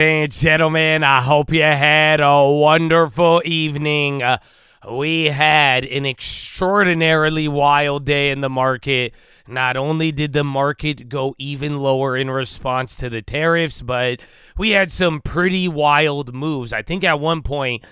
And gentlemen, I hope you had a wonderful evening. We had an extraordinarily wild day in the market. Not only did the market go even lower in response to the tariffs, but we had some pretty wild moves. I think at one point,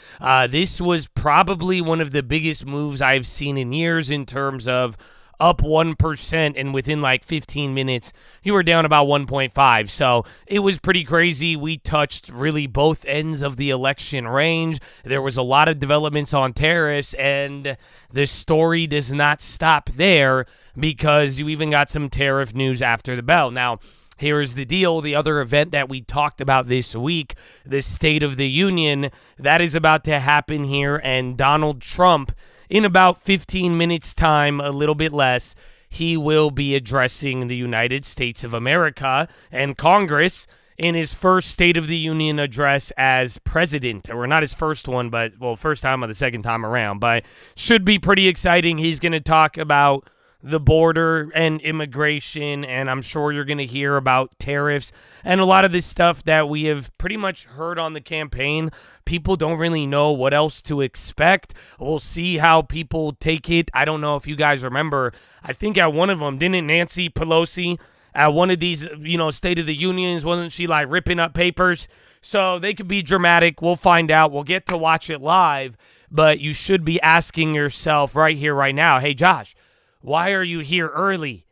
this was probably one of the biggest moves I've seen in years in terms of up 1%, and within like 15 minutes, you were down about 1.5. So it was pretty crazy. We touched really both ends of the election range. There was a lot of developments on tariffs, and the story does not stop there because you even got some tariff news after the bell. Now, here's the deal. The other event that we talked about this week, the State of the Union, that is about to happen here, and Donald Trump, in about 15 minutes' time, a little bit less, he will be addressing the United States of America and Congress in his first State of the Union address as president. Or not his first one, but, well, first time or the second time around. But should be pretty exciting. He's going to talk about the border and immigration, and I'm sure you're going to hear about tariffs and a lot of this stuff that we have pretty much heard on the campaign. People don't really know what else to expect. We'll see how people take it. I don't know if you guys remember, I think at one of them, didn't Nancy Pelosi at one of these, State of the Unions, wasn't she like ripping up papers? So they could be dramatic. We'll find out. We'll get to watch it live, but you should be asking yourself right here, right now, hey, Josh, why are you here early?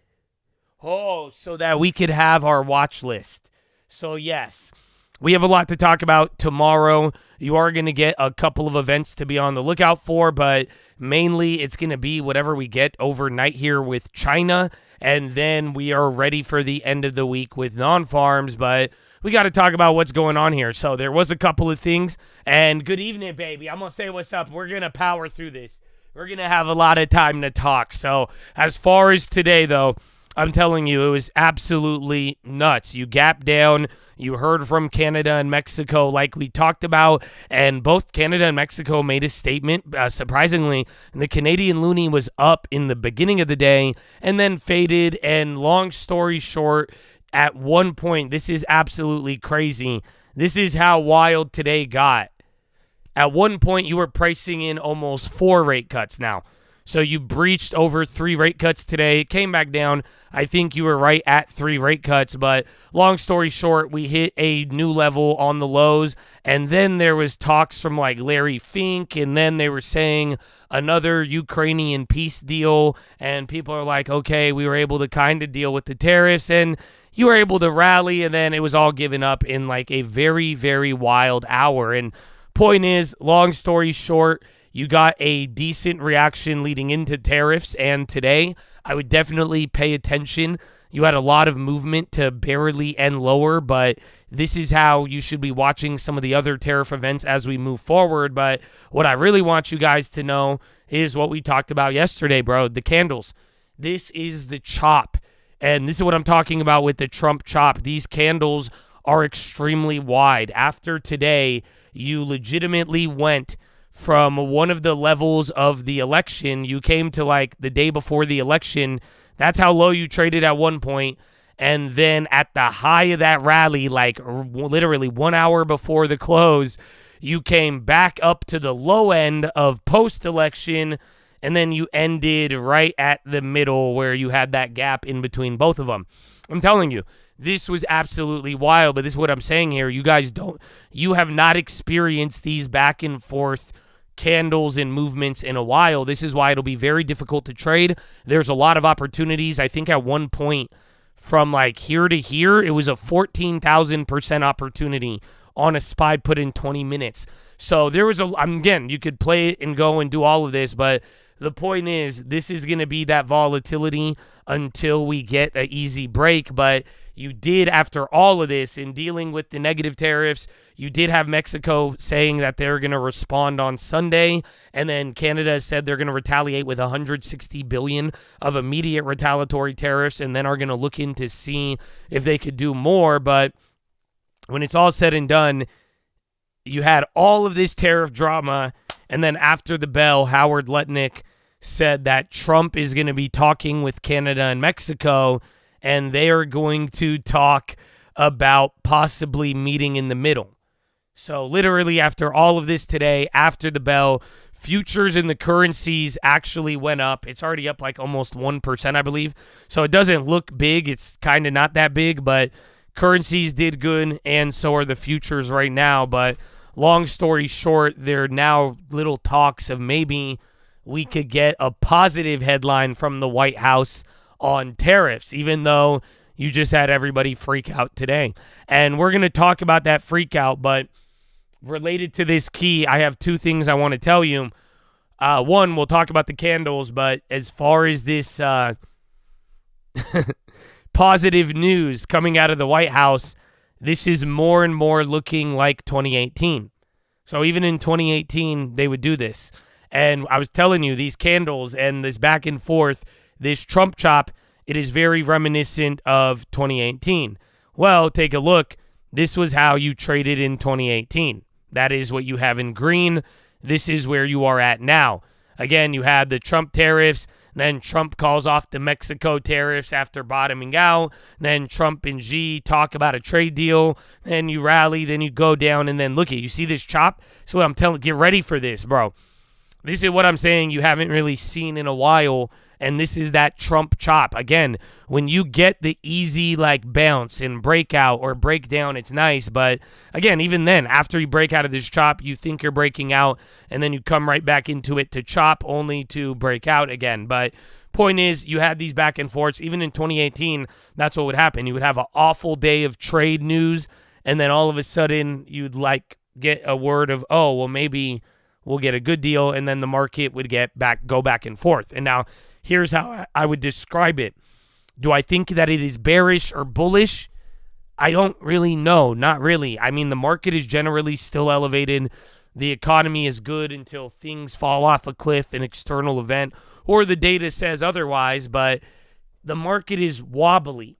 Oh, so that we could have our watch list. So, yes, we have a lot to talk about tomorrow. You are going to get a couple of events to be on the lookout for, but mainly it's going to be whatever we get overnight here with China, and then we are ready for the end of the week with non-farms, but we got to talk about what's going on here. So there was a couple of things, and good evening, baby. I'm going to say what's up. We're going to power through this. We're going to have a lot of time to talk. So as far as today, though, I'm telling you, it was absolutely nuts. You gapped down. You heard from Canada and Mexico like we talked about, and both Canada and Mexico made a statement. Surprisingly, the Canadian loonie was up in the beginning of the day and then faded, and long story short, at one point, this is absolutely crazy. This is how wild today got. At one point, you were pricing in almost 4 rate cuts now. So you breached over 3 rate cuts today. It came back down. I think you were right at 3 rate cuts. But long story short, we hit a new level on the lows. And then there was talks from like Larry Fink. And then they were saying another Ukrainian peace deal. And people are like, okay, we were able to kind of deal with the tariffs. And you were able to rally. And then it was all given up in like a very, very wild hour. And point is, long story short, you got a decent reaction leading into tariffs, and today I would definitely pay attention. You had a lot of movement to barely end lower, but this is how you should be watching some of the other tariff events as we move forward. But what I really want you guys to know is what we talked about yesterday, bro, the candles. This is the chop, and this is what I'm talking about with the Trump chop. These candles are extremely wide. After today, you legitimately went from one of the levels of the election. You came to like the day before the election. That's how low you traded at one point. And then at the high of that rally, like literally 1 hour before the close, you came back up to the low end of post-election, and then you ended right at the middle where you had that gap in between both of them. I'm telling you, this was absolutely wild, but this is what I'm saying here. You have not experienced these back and forth candles and movements in a while. This is why it'll be very difficult to trade. There's a lot of opportunities. I think at one point from like here to here, it was a 14,000% opportunity on a SPY put in 20 minutes. So there was again, you could play it and go and do all of this, but the point is, this is going to be that volatility until we get an easy break. But you did, after all of this, in dealing with the negative tariffs, you did have Mexico saying that they're going to respond on Sunday. And then Canada said they're going to retaliate with $160 billion of immediate retaliatory tariffs, and then are going to look in to see if they could do more. But when it's all said and done, you had all of this tariff drama. And then after the bell, Howard Lutnick said that Trump is going to be talking with Canada and Mexico, and they are going to talk about possibly meeting in the middle. So literally after all of this today, after the bell, futures in the currencies actually went up. It's already up like almost 1%, I believe. So it doesn't look big. It's kind of not that big, but currencies did good, and so are the futures right now. But long story short, there are now little talks of maybe we could get a positive headline from the White House on tariffs, even though you just had everybody freak out today. And we're going to talk about that freak out, but related to this key, I have two things I want to tell you. One, we'll talk about the candles, but as far as this positive news coming out of the White House, this is more and more looking like 2018. So even in 2018, they would do this. And I was telling you, these candles and this back and forth, this Trump chop, it is very reminiscent of 2018. Well, take a look. This was how you traded in 2018. That is what you have in green. This is where you are at now. Again, you had the Trump tariffs. Then Trump calls off the Mexico tariffs after bottoming out. Then Trump and Xi talk about a trade deal. Then you rally. Then you go down. And then look at, you see this chop? So what I'm telling, get ready for this, bro. This is what I'm saying you haven't really seen in a while. And this is that Trump chop. Again, when you get the easy like bounce and breakout or breakdown, it's nice. But again, even then, after you break out of this chop, you think you're breaking out, and then you come right back into it to chop only to break out again. But point is, you had these back and forths. Even in 2018, that's what would happen. You would have an awful day of trade news, and then all of a sudden you'd like get a word of, oh, well, maybe we'll get a good deal, and then the market would go back and forth. And now here's how I would describe it. Do I think that it is bearish or bullish? I don't really know. Not really. I mean, the market is generally still elevated. The economy is good until things fall off a cliff, an external event, or the data says otherwise, but the market is wobbly.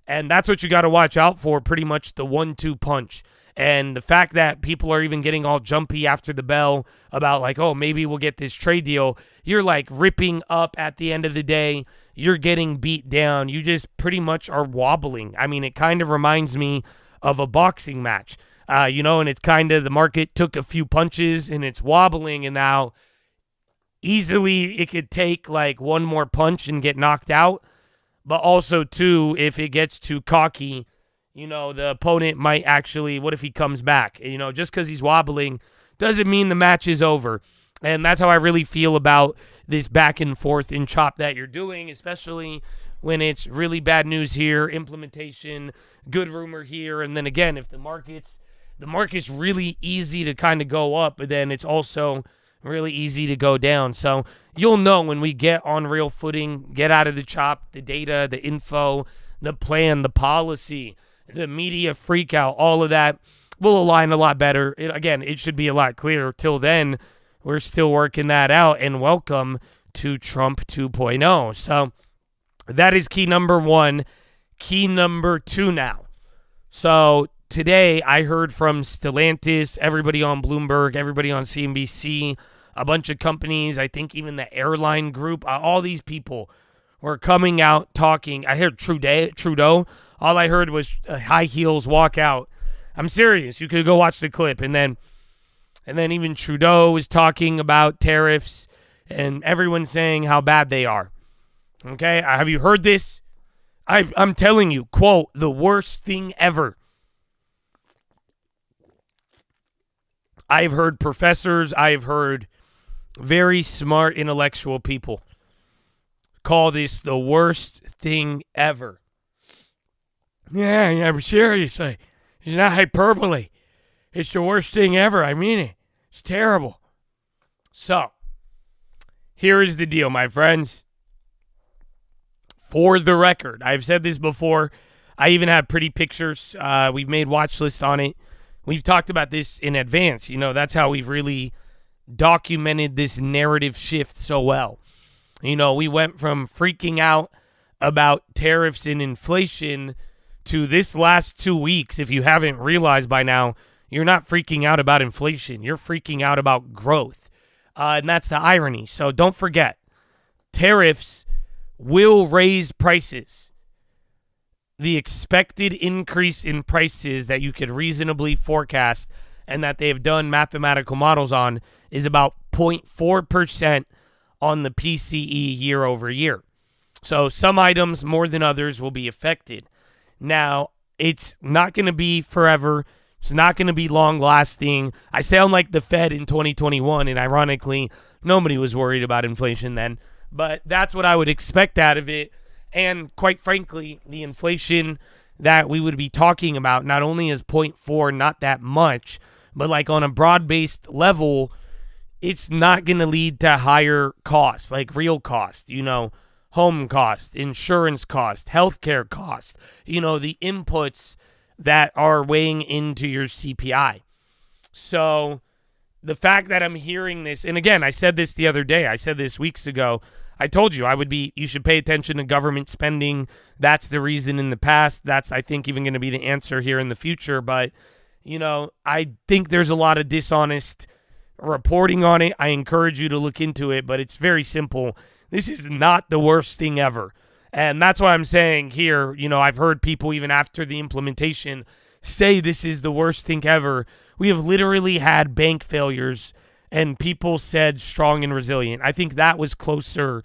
And that's what you got to watch out for, pretty much the 1-2 punch. And the fact that people are even getting all jumpy after the bell about like, oh, maybe we'll get this trade deal. You're like ripping up at the end of the day. You're getting beat down. You just pretty much are wobbling. I mean, it kind of reminds me of a boxing match, and it's kind of the market took a few punches and it's wobbling, and now easily it could take like one more punch and get knocked out. But also, too, if it gets too cocky, the opponent might actually, what if he comes back? Just because he's wobbling doesn't mean the match is over. And that's how I really feel about this back and forth in chop that you're doing, especially when it's really bad news here, implementation, good rumor here. And then again, if the market's really easy to kind of go up, but then it's also really easy to go down. So you'll know when we get on real footing, get out of the chop, the data, the info, the plan, the policy, the media freak out, all of that will align a lot better. It should be a lot clearer. Till then, we're still working that out, and welcome to Trump 2.0. So that is key number one. Key number two now. So today I heard from Stellantis, everybody on Bloomberg, everybody on CNBC, a bunch of companies, I think even the airline group, all these people were coming out talking. I heard Trudeau. All I heard was high heels walk out. I'm serious. You could go watch the clip. And then even Trudeau was talking about tariffs and everyone's saying how bad they are. Okay? Have you heard this? I'm telling you, quote, the worst thing ever. I've heard professors, I've heard very smart intellectual people call this the worst thing ever. Yeah, I'm seriously. It's not hyperbole. It's the worst thing ever. I mean it. It's terrible. So, here is the deal, my friends. For the record, I've said this before. I even have pretty pictures. We've made Watchlist on it. We've talked about this in advance. That's how we've really documented this narrative shift so well. We went from freaking out about tariffs and inflation to this last 2 weeks. If you haven't realized by now, you're not freaking out about inflation. You're freaking out about growth. And that's the irony. So don't forget, tariffs will raise prices. the expected increase in prices that you could reasonably forecast and that they have done mathematical models on is about 0.4% on the PCE year over year. So some items more than others will be affected. Now, it's not going to be forever. It's not going to be long lasting. I sound like the Fed in 2021, and ironically, nobody was worried about inflation then. But that's what I would expect out of it. And quite frankly, the inflation that we would be talking about not only is 0.4, not that much, but like on a broad-based level, it's not going to lead to higher costs, like real cost, home cost, insurance cost, healthcare cost, the inputs that are weighing into your CPI. So the fact that I'm hearing this, and again, I said this the other day, I said this weeks ago, I told you you should pay attention to government spending. That's the reason in the past. That's, I think, even going to be the answer here in the future. But, I think there's a lot of dishonest reporting on it. I encourage you to look into it, but it's very simple. This is not the worst thing ever. And that's why I'm saying here, I've heard people even after the implementation say this is the worst thing ever. We have literally had bank failures and people said strong and resilient. I think that was closer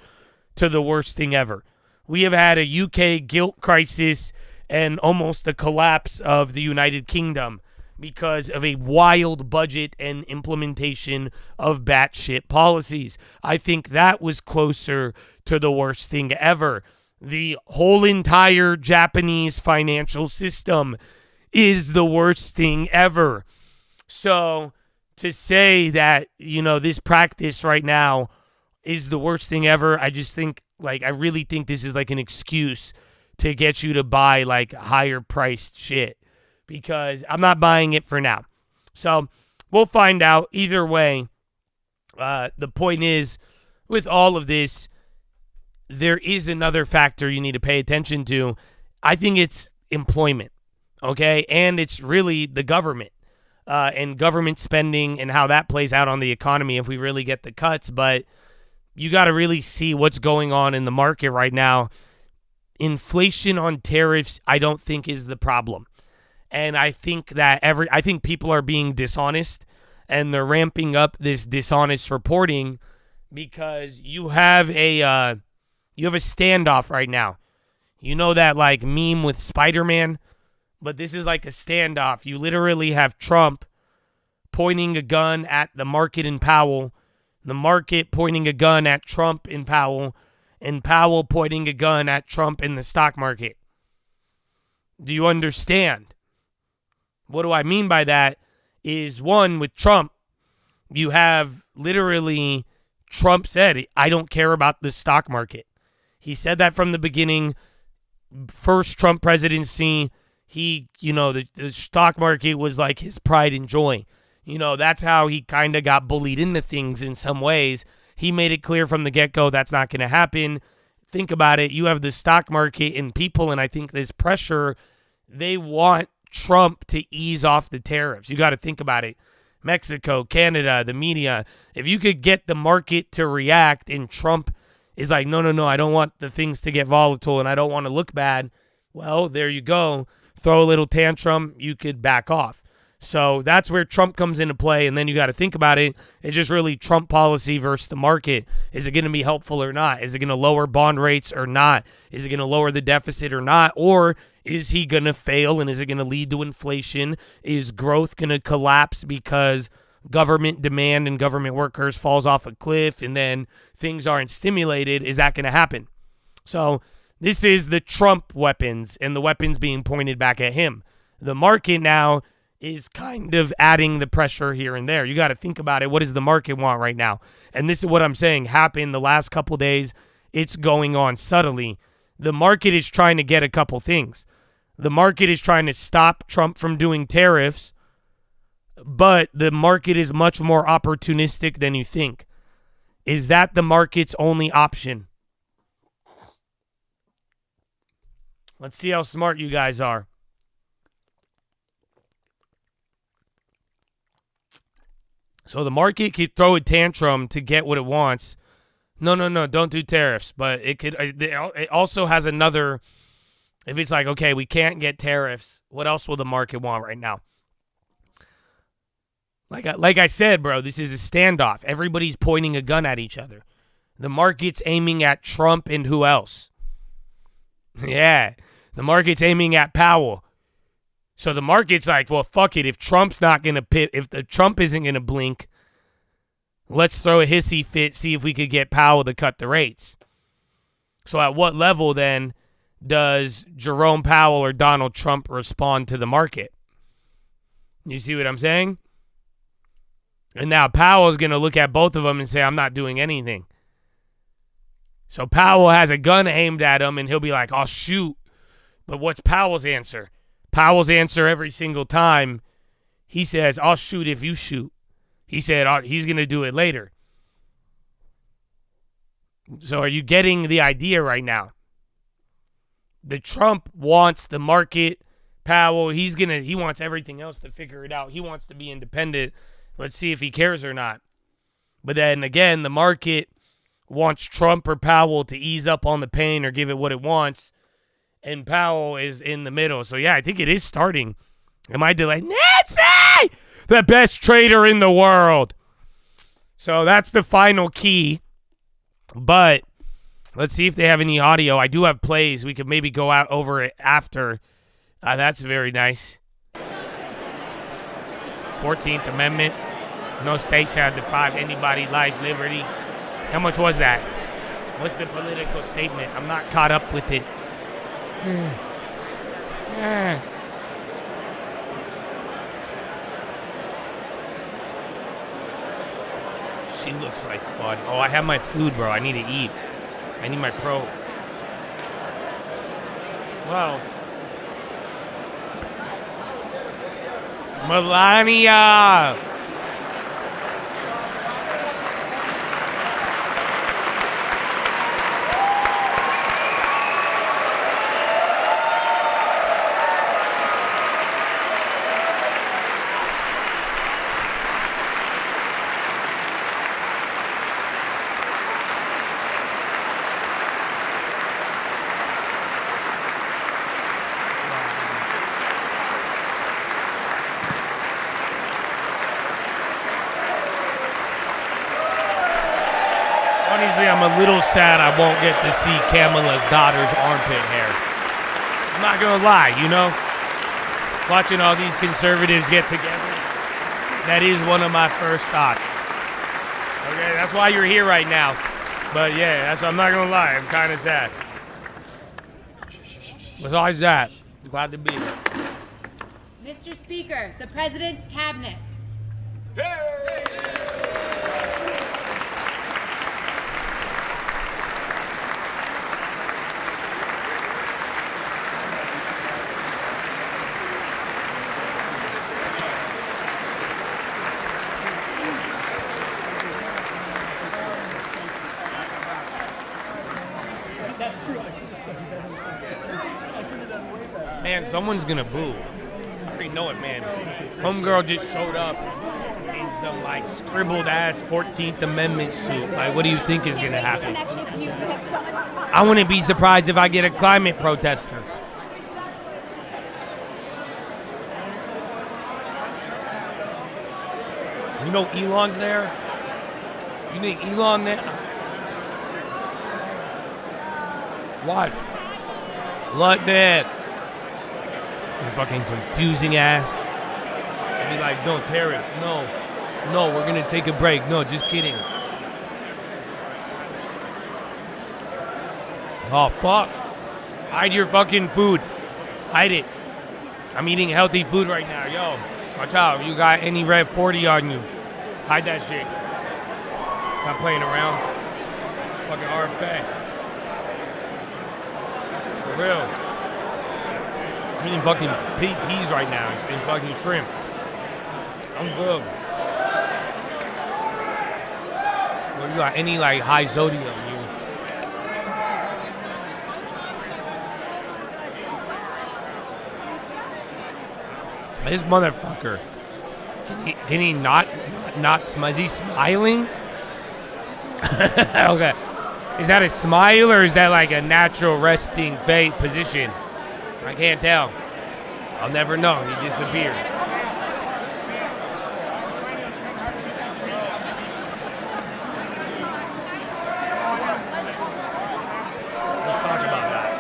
to the worst thing ever. We have had a UK guilt crisis and almost a collapse of the United Kingdom because of a wild budget and implementation of batshit policies. I think that was closer to the worst thing ever. The whole entire Japanese financial system is the worst thing ever. So to say that, this practice right now is the worst thing ever, I just think, I really think this is like an excuse to get you to buy higher priced shit because I'm not buying it for now. So we'll find out either way. The point is, with all of this, there is another factor you need to pay attention to. I think it's employment, okay? And it's really the government. And government spending and how that plays out on the economy if we really get the cuts. But you got to really see what's going on in the market right now. Inflation on tariffs, I don't think is the problem. And I think that I think people are being dishonest and they're ramping up this dishonest reporting because you have a standoff right now. That meme with Spider-Man? But this is like a standoff. You literally have Trump pointing a gun at the market in Powell, the market pointing a gun at Trump in Powell, and Powell pointing a gun at Trump in the stock market. Do you understand? What do I mean by that is, one, with Trump, you have literally Trump said, I don't care about the stock market. He said that from the beginning. First Trump presidency, he, the stock market was like his pride and joy. That's how he kind of got bullied into things in some ways. He made it clear from the get-go that's not going to happen. Think about it. You have the stock market and people, and I think this pressure, they want Trump to ease off the tariffs. You got to think about it. Mexico, Canada, the media. If you could get the market to react and Trump is like, no, I don't want the things to get volatile and I don't want to look bad. Well, there you go. Throw a little tantrum, you could back off. So that's where Trump comes into play, and then you got to think about it. It's just really Trump policy versus the market. Is it going to be helpful or not? Is it going to lower bond rates or not? Is it going to lower the deficit or not? Or is he going to fail, and is it going to lead to inflation? Is growth going to collapse because government demand and government workers falls off a cliff and then things aren't stimulated? Is that going to happen? So this is the Trump weapons and the weapons being pointed back at him. The market now is kind of adding the pressure here and there. You got to think about it. What does the market want right now? And this is what I'm saying happened the last couple days. It's going on subtly. The market is trying to get a couple things. The market is trying to stop Trump from doing tariffs, but the market is much more opportunistic than you think. Is that the market's only option? Let's see how smart you guys are. So the market could throw a tantrum to get what it wants. No, don't do tariffs. But it also has another If it's like, okay, we can't get tariffs, what else will the market want right now? Like I said, bro, this is a standoff. Everybody's pointing a gun at each other. The market's aiming at Trump and who else? Yeah, the market's aiming at Powell. So the market's like, well, fuck it. If Trump's not going to if the Trump isn't going to blink, let's throw a hissy fit, see if we could get Powell to cut the rates. So at what level then does Jerome Powell or Donald Trump respond to the market? You see what I'm saying? And now Powell's going to look at both of them and say, I'm not doing anything. So Powell has a gun aimed at him, and he'll be like, I'll shoot. But what's Powell's answer? Powell's answer every single time, he says, I'll shoot if you shoot. He said he's going to do it later. So are you getting the idea right now? The Trump wants the market. Powell, he wants everything else to figure it out. He wants to be independent. Let's see if he cares or not. But then again, the market wants Trump or Powell to ease up on the pain or give it what it wants. And Powell is in the middle. So yeah, I think it is starting. Am I delayed? Nancy! The best trader in the world. So that's the final key. But let's see if they have any audio. I do have plays. We could maybe go out over it after. That's very nice. 14th Amendment. No states have defied anybody, life, liberty. How much was that? What's the political statement? I'm not caught up with it. She looks like fun. Oh, I have my food, bro. I need to eat. I need my pro. Well, Melania. Honestly, I'm a little sad I won't get to see Kamala's daughter's armpit hair. I'm not going to lie, you know? Watching all these conservatives get together, that is one of my first thoughts. Okay, that's why you're here right now. But yeah, I'm not going to lie, I'm kind of sad. Besides that, glad to be here. Mr. Speaker, the President's Cabinet. Man, someone's gonna boo. I already know it, man. Homegirl just showed up in some, like, scribbled-ass 14th Amendment suit. Like, what do you think is gonna happen? I wouldn't be surprised if I get a climate protester. You know Elon's there? You think Elon there? What? Lutnick. You fucking confusing ass. And be like, no, Tariff. No, we're gonna take a break. No, just kidding. Oh, fuck. Hide your fucking food. Hide it. I'm eating healthy food right now. Yo, watch out. If you got any red 40 on you, hide that shit. Not playing around. Fucking RFK. For real. I'm eating fucking peas right now and fucking shrimp. I'm good. Well, you got any, like, high sodium, you? This motherfucker. Can he not smile? Is he smiling? Okay. Is that a smile or is that like a natural resting face position? I can't tell. I'll never know. He disappeared. Let's talk about that.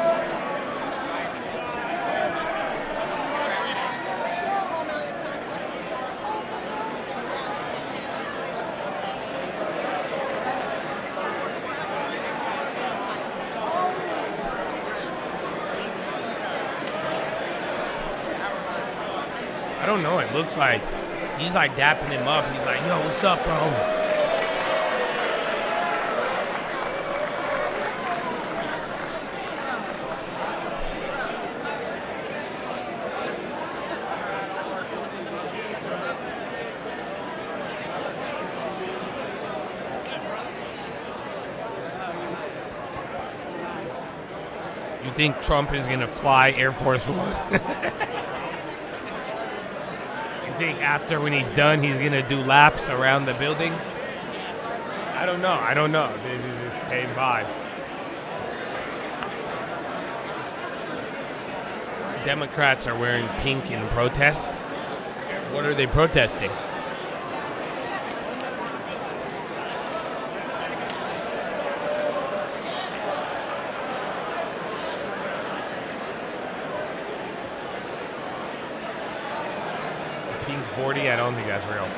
I don't know. It looks like he's like dapping him up. He's like, yo, what's up, bro? You think Trump is going to fly Air Force One? Think after when he's done he's gonna do laps around the building? I don't know. This is the same vibe. Democrats are wearing pink in protest. What are they protesting? Pink 40? I don't think that's real.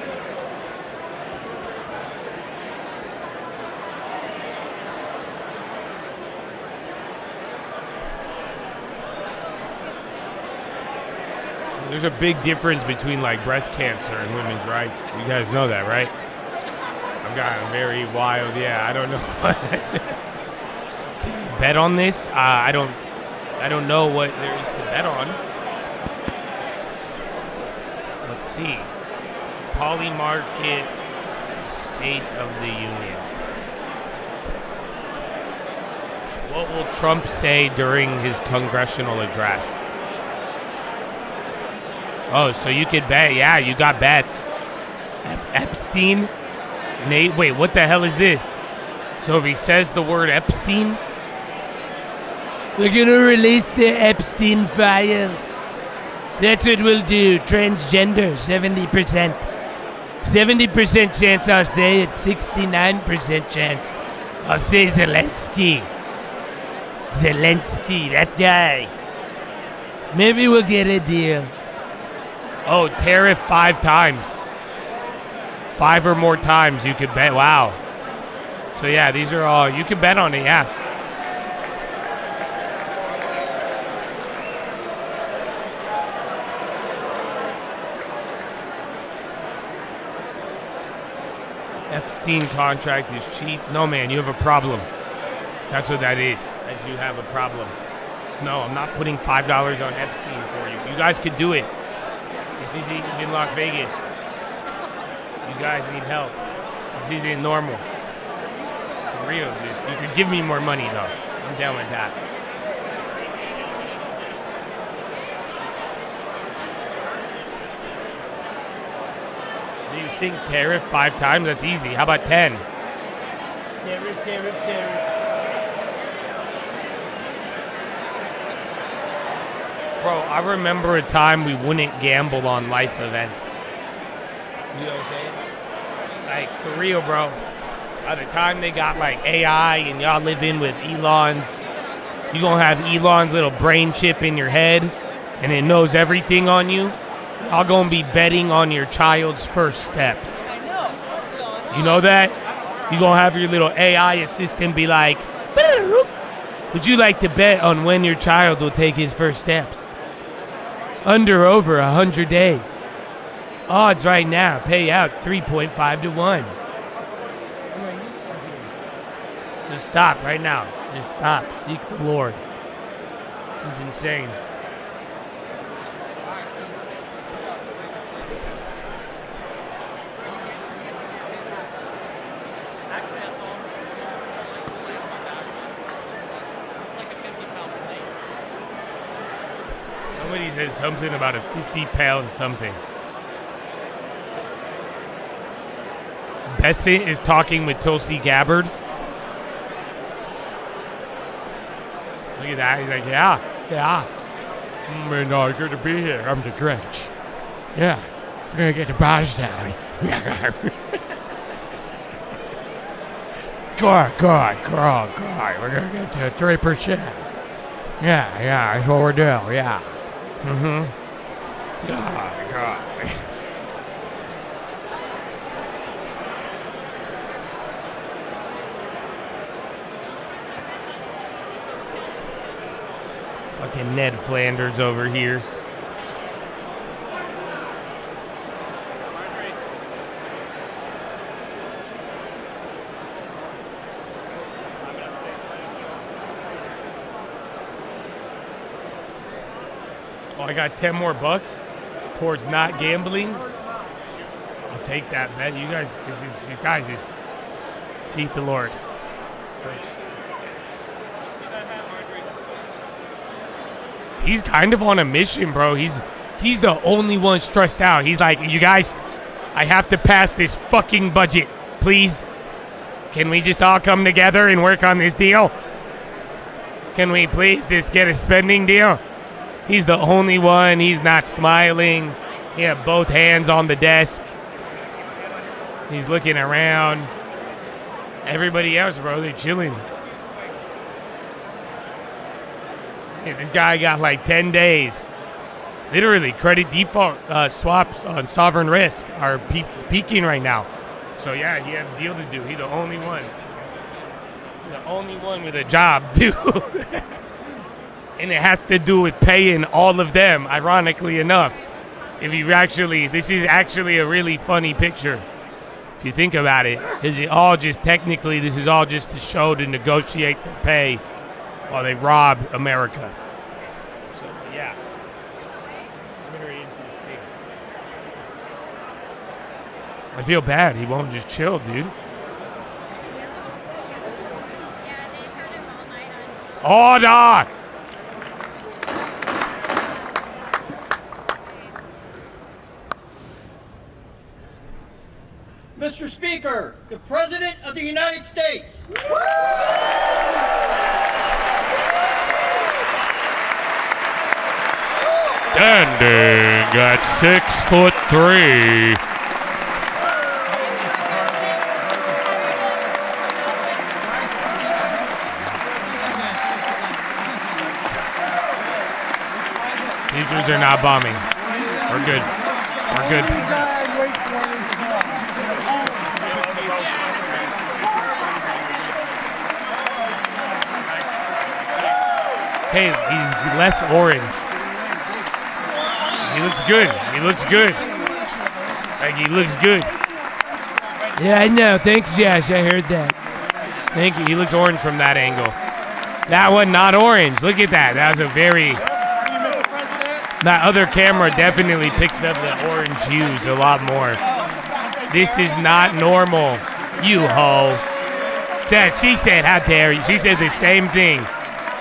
There's a big difference between like breast cancer and women's rights. You guys know that, right? I've gotten very wild. Yeah, I don't know. Can you bet on this? I don't know what there is to bet on. Let's see. Poly Market State of the Union. What will Trump say during his congressional address? Oh, so you could bet. Yeah, you got bets. Epstein? Nate, wait, what the hell is this? So if he says the word Epstein, we're going to release the Epstein files. That's what we'll do. Transgender, 70%. 70% chance I'll say it. 69% chance I'll say Zelensky. Zelensky, that guy. Maybe we'll get a deal. Oh, tariff 5 times. 5 or more times you could bet. Wow. So yeah, these are all, you can bet on it, yeah. Epstein contract is cheap. No, man, you have a problem. That's what that is. As you have a problem. No, I'm not putting $5 on Epstein for you. You guys could do it. It's easy in Las Vegas. You guys need help. It's easy and normal. For real, you could give me more money though. I'm down with that. Do you think tariff 5 times? That's easy. How about 10? Tariff. Bro, I remember a time we wouldn't gamble on life events. You know what I'm saying? Like, for real, bro. By the time they got, like, AI and y'all live in with Elon's, you gonna have Elon's little brain chip in your head and it knows everything on you. Y'all gonna be betting on your child's first steps. I know. You know that? You gonna have your little AI assistant be like, would you like to bet on when your child will take his first steps? Under over 100 days. Odds right now pay out 3.5 to 1. So stop right now. Just stop. Seek the Lord. This is insane. Somebody said something about a 50-pound something. Bessie is talking with Tulsi Gabbard. Look at that. He's like, yeah. No, good to be here. I'm the Grinch. Yeah, we're gonna get the bars down. Good. We're gonna get to 3%. Yeah, that's what we're doing. Yeah. God. Fucking Ned Flanders over here. Oh, I got 10 more bucks towards not gambling. I'll take that, man. You guys, seek the Lord first. He's kind of on a mission, bro. He's the only one stressed out. He's like, you guys, I have to pass this fucking budget, please. Can we just all come together and work on this deal? Can we please just get a spending deal? He's the only one. He's not smiling. He had both hands on the desk. He's looking around. Everybody else, bro, they're chilling. Yeah, this guy got like 10 days. Literally, credit default swaps on sovereign risk are peaking right now. So yeah, he had a deal to do. He's the only one. He's the only one with a job, too. And it has to do with paying all of them, ironically enough. This is actually a really funny picture. If you think about it, this is all just to show to negotiate the pay while they rob America. So, yeah. Very interesting. I feel bad. He won't just chill, dude. Order! Mr. Speaker, the President of the United States. Standing at 6'3". Teachers are not bombing. We're good. Hey, he's less orange. He looks good. Like, he looks good. Yeah, I know. Thanks, Josh. I heard that. Thank you. He looks orange from that angle. That one, not orange. Look at that. That was a very... That other camera definitely picks up the orange hues a lot more. This is not normal. You hoe. She said, how dare you? She said the same thing.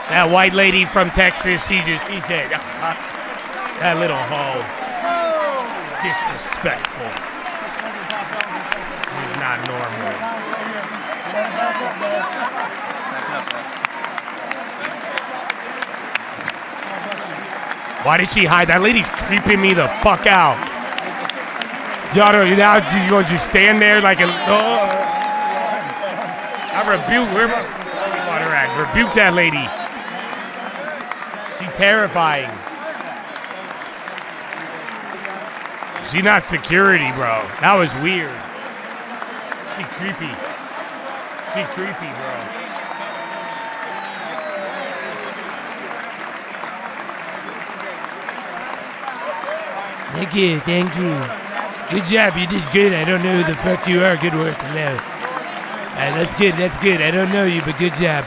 That white lady from Texas, she said, that little hoe. Disrespectful. This is not normal. Why did she hide? That lady's creeping me the fuck out. Now you gonna just stand there like a... I rebuke... Where my water at? Rebuke that lady. She's terrifying. She's not security, bro. That was weird. She creepy, bro. Thank you. Good job, you did good. I don't know who the fuck you are. Good work. No. That's good. I don't know you, but good job.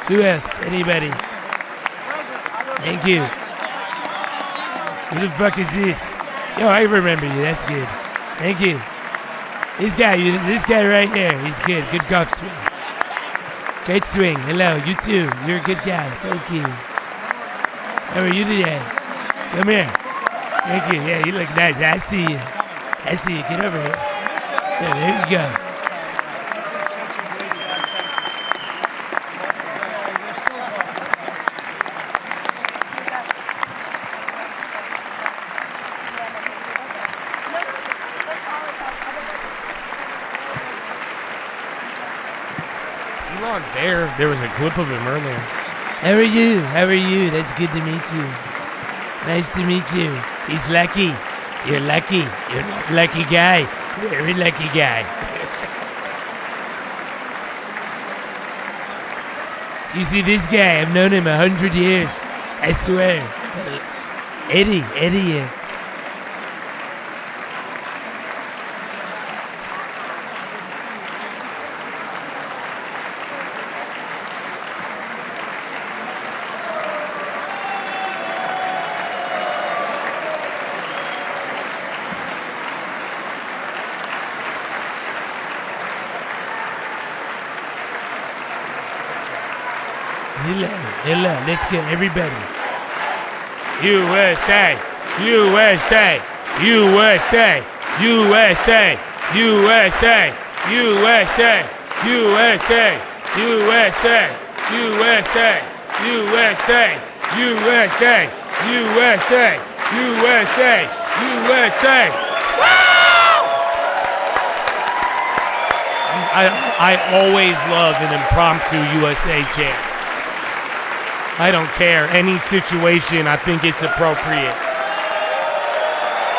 Who else? Anybody? Thank you. Who the fuck is this? Yo, I remember you. That's good. Thank you. This guy right here. He's good. Good golf swing. Great swing. Hello, you too. You're a good guy. Thank you. How are you today? Come here. Thank you. Yeah, you look nice. I see you. Get over here. Yeah, there you go. Elon's there. There was a clip of him earlier. How are you? How are you? That's good to meet you. Nice to meet you. He's lucky. You're lucky. You're a lucky guy. Very lucky guy. You see this guy? I've known him 100 years. I swear. Eddie. Hello, let's go, everybody. USA, USA, USA, USA, USA, USA, USA, USA, USA, USA, USA, USA, USA, USA. I always love an impromptu USA chant. I don't care. Any situation, I think it's appropriate.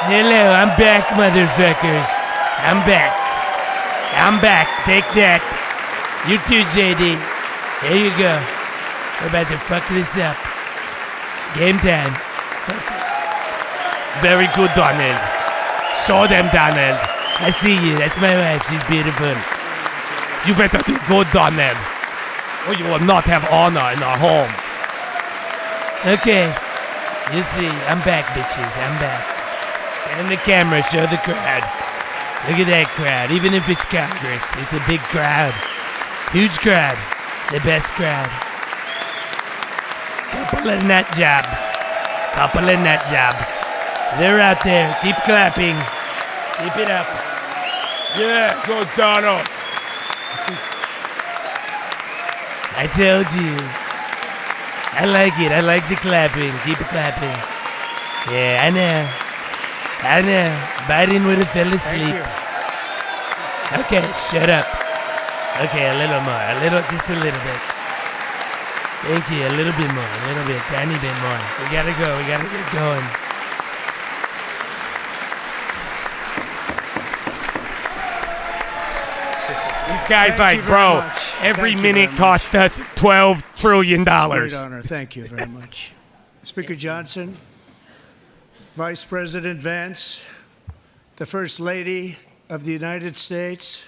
Hello, I'm back, motherfuckers. I'm back. Take that. You too, JD. Here you go. We're about to fuck this up. Game time. Very good, Donald. Show them, Donald. I see you. That's my wife. She's beautiful. You better do good, Donald, or you will not have honor in our home. Okay, you see, I'm back, bitches, I'm back. And the camera, show the crowd. Look at that crowd, even if it's Congress, it's a big crowd. Huge crowd, the best crowd. Couple of nut jobs. They're out there, keep clapping. Keep it up. Yeah, go Donald. I told you. I like it. I like the clapping. Keep clapping. Yeah, I know. Biden would have fell asleep. Okay, shut up. Okay, a little more. Just a little bit. Thank you. A little bit more. A little bit. Tiny bit more. We gotta go. We gotta get going. This guy's like, bro, every minute cost us $12 trillion. Great honor. Thank you very much. Speaker Johnson, Vice President Vance, the First Lady of the United States.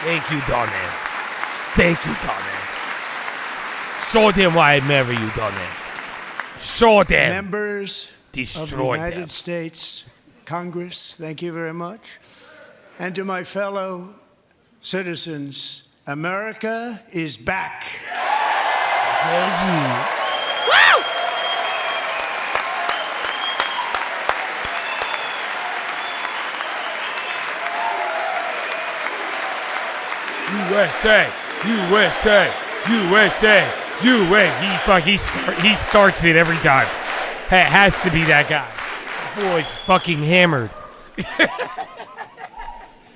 Thank you, Donald. Thank you, Donald. Show them why I marry you, Donald. Show them. Members of the United them. States Congress, thank you very much. And to my fellow citizens, America is back. I USA, USA, USA, he starts it every time. It has to be that guy. The boy's fucking hammered.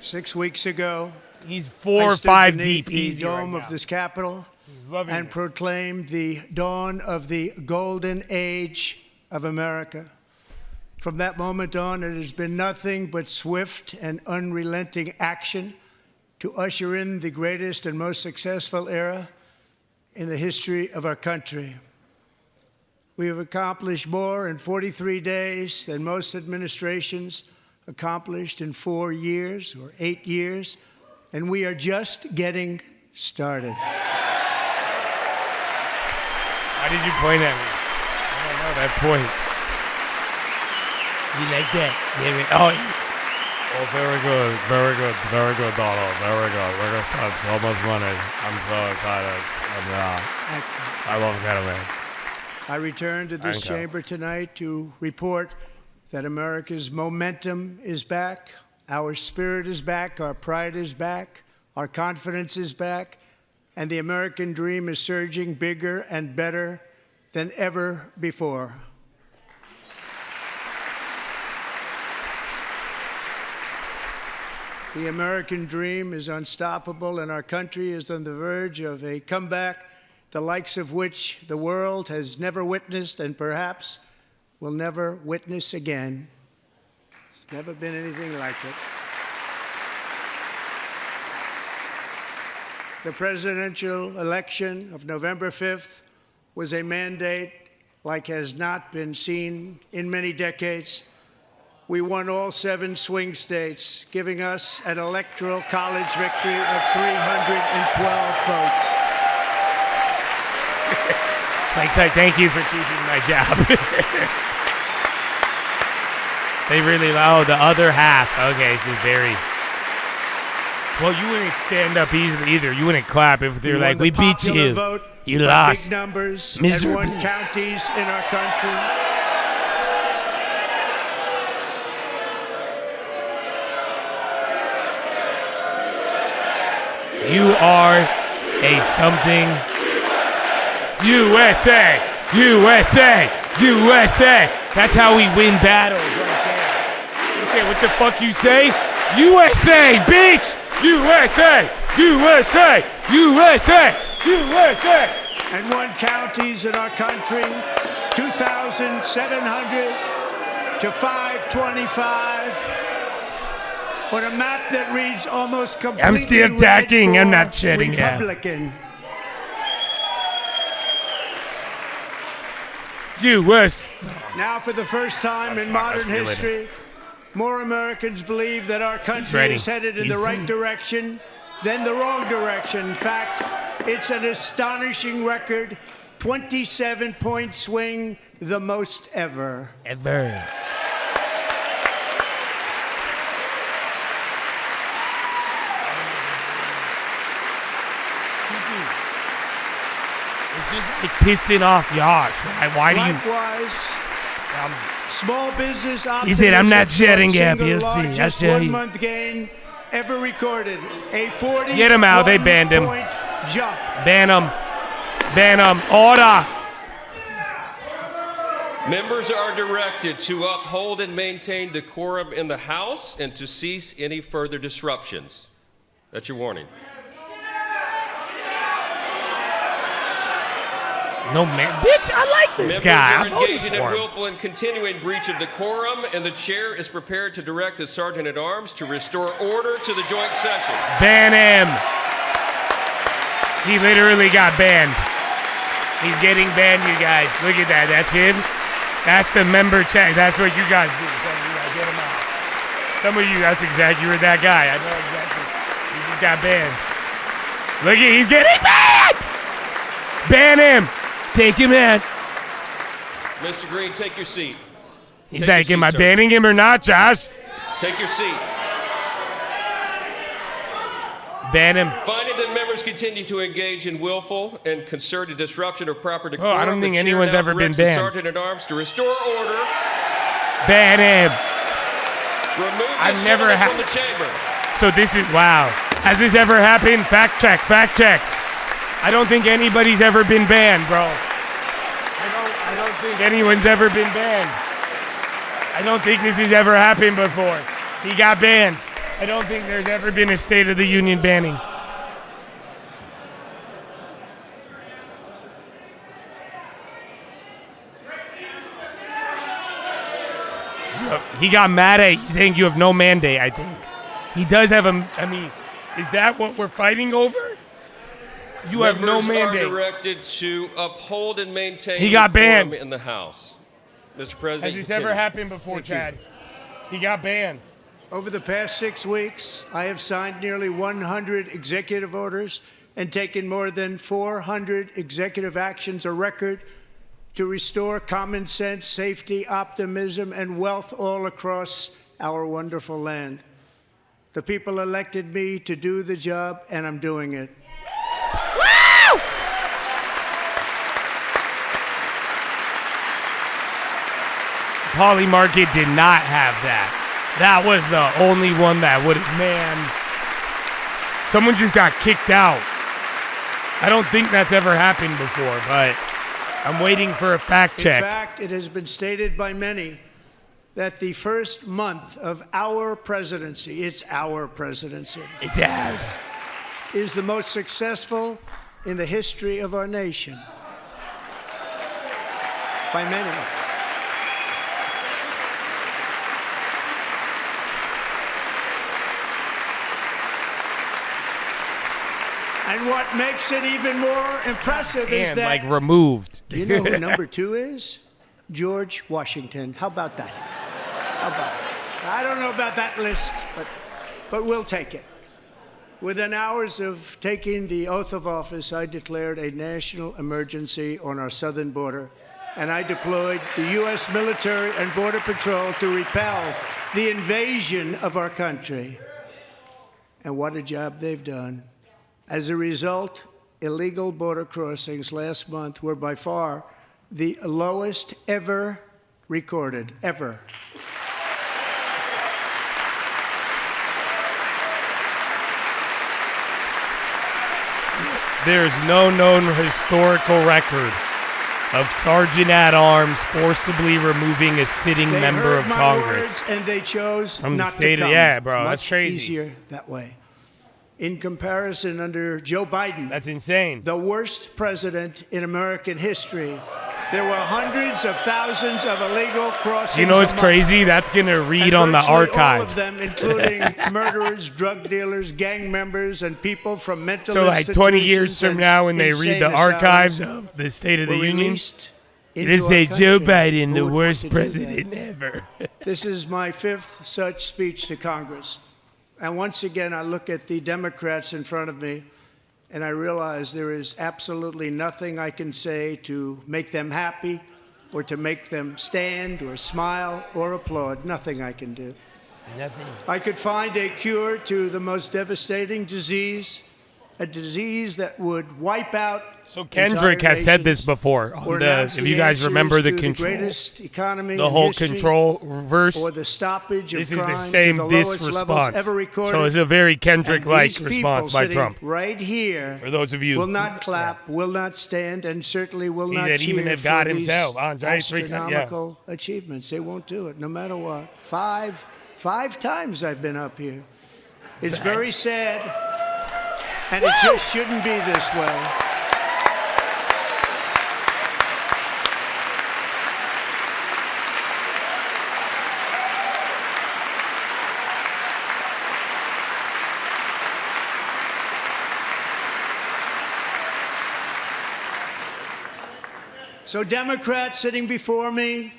6 weeks ago, He's 4 I or stood 5 beneath deep. the Easy dome right of now. this Capitol Loving and it. proclaimed the dawn of the golden age of America. From that moment on, it has been nothing but swift and unrelenting action to usher in the greatest and most successful era in the history of our country. We have accomplished more in 43 days than most administrations accomplished in 4 years or 8 years, and we are just getting started. Why did you point at me? I don't know that point. You like that? Oh, very good, Donald. Very good. We're gonna spend so much money. I'm so excited. I love Canada. I return to this chamber tonight to report that America's momentum is back, Our spirit is back, our pride is back, our confidence is back, and the American dream is surging bigger and better than ever before. The American dream is unstoppable, and our country is on the verge of a comeback, the likes of which the world has never witnessed and perhaps will never witness again. There's never been anything like it. The presidential election of November 5th was a mandate like has not been seen in many decades. We won all 7 swing states, giving us an electoral college victory of 312 votes. Thank you for keeping my job. They really, the other half. Okay, so very. Well, you wouldn't stand up easily either. You wouldn't clap if they're like, we beat you. Vote, You lost. Big numbers Miserably. and 1 counties in our country. You are a something. USA, USA, USA. That's how we win battles right there. You say, what the fuck you say? USA, bitch! USA, USA, USA, USA. And 1 counties in our country, 2,700 to 525. On a map that reads almost completely I'm still attacking. I'm not shedding. Republican. US. Now, for the first time in modern history, more Americans believe that our country is headed in the right direction than the wrong direction. In fact, it's an astonishing record, 27-point swing, the most ever. Ever. It's pissing off y'all. Why do you? Likewise, small business He said, I'm not sharing up. You'll see. I'll largest show you. one-month gain ever recorded. A 40 Get him out. They banned him. point jump. Ban him. Ban him. Order. Members are directed to uphold and maintain decorum in the House and to cease any further disruptions. That's your warning. No, man. Bitch, I like this Members guy. are I voted engaging in for him. willful and continuing breach of decorum, and the chair is prepared to direct the Sergeant-at-Arms to restore order to the joint session. Ban him. He literally got banned. He's getting banned, you guys. Look at that. That's him. That's the member check. That's what you guys do. Some of you guys get him out. Some of you, that's exactly, you were that guy. I know exactly. He just got banned. Look at, he's getting banned. Ban him. Take him in. Mr. Green, take your seat. He's Take like, your am I seat, sir. banning him or not, Josh? Take your seat. Ban him. Finding that members continue to engage in willful and concerted disruption of proper decorum, I don't think the chair anyone's now ever been directs the banned. Sergeant-at-Arms to restore order. Ban him. Remove I've this never gentleman had- from the chamber. So this is, wow. Has this ever happened? Fact check, fact check. I don't think anybody's ever been banned, bro. I don't think anyone's ever been banned. I don't think this has ever happened before. He got banned. I don't think there's ever been a State of the Union banning. He got mad at you, saying you have no mandate, I think. He does have a, I mean, is that what we're fighting over? You have no Members mandate. are directed to uphold and maintain He got decorum banned. in the House. Mr. President, Has this ever continue. happened before, Chad? He got banned. Over the past 6 weeks, I have signed nearly 100 executive orders and taken more than 400 executive actions, a record to restore common sense, safety, optimism, and wealth all across our wonderful land. The people elected me to do the job, and I'm doing it. Paulie Market did not have that. That was the only one that would have, man. Someone just got kicked out. I don't think that's ever happened before, but I'm waiting for a fact check. In fact, it has been stated by many that the first month of our presidency, it's our presidency, It's ours. is the most successful in the history of our nation. By many. And what makes it even more impressive is And that, like removed. do you know who number 2 is? George Washington. How about that? How about it? I don't know about that list, but we'll take it. Within hours of taking the oath of office, I declared a national emergency on our southern border, and I deployed the U.S. military and Border Patrol to repel the invasion of our country. And what a job they've done. As a result, illegal border crossings last month were by far the lowest ever recorded, ever. There's no known historical record of Sergeant-at-Arms forcibly removing a sitting They member heard of my Congress. words and they chose From the not state to of- come. yeah, bro, Much that's crazy. easier that way. In comparison, under Joe Biden, That's insane. the worst president in American history, there were hundreds of thousands of illegal crossings. You know what's a month. crazy? That's going to read And on the virtually archives. all of them, including murderers, drug dealers, gang members, and people from mental So like 20 years institutions from and now when they read the insane archives asylums, of the State of the were Union, released it'll into say our Joe country. Biden, Who the would worst want to do that? president ever. This is my 5th such speech to Congress. And once again, I look at the Democrats in front of me, and I realize there is absolutely nothing I can say to make them happy or to make them stand or smile or applaud. Nothing I can do. Nothing. I could find a cure to the most devastating disease, a disease that would wipe out. So Kendrick has said this nations, before. or On the, announce if the you guys remember answers the to control, greatest economy the in whole history, control verse, or the stoppage of this is crime the same to the lowest dis levels response. ever recorded. So it's a very And Kendrick-like these response people by sitting Trump. right here For those of you, will not clap, will not stand, and certainly will He not said cheer even if for God these himself, Andre, astronomical achievements. They won't do it, no matter what. Five times I've been up here. It's very sad, and it just shouldn't be this way. So Democrats sitting before me,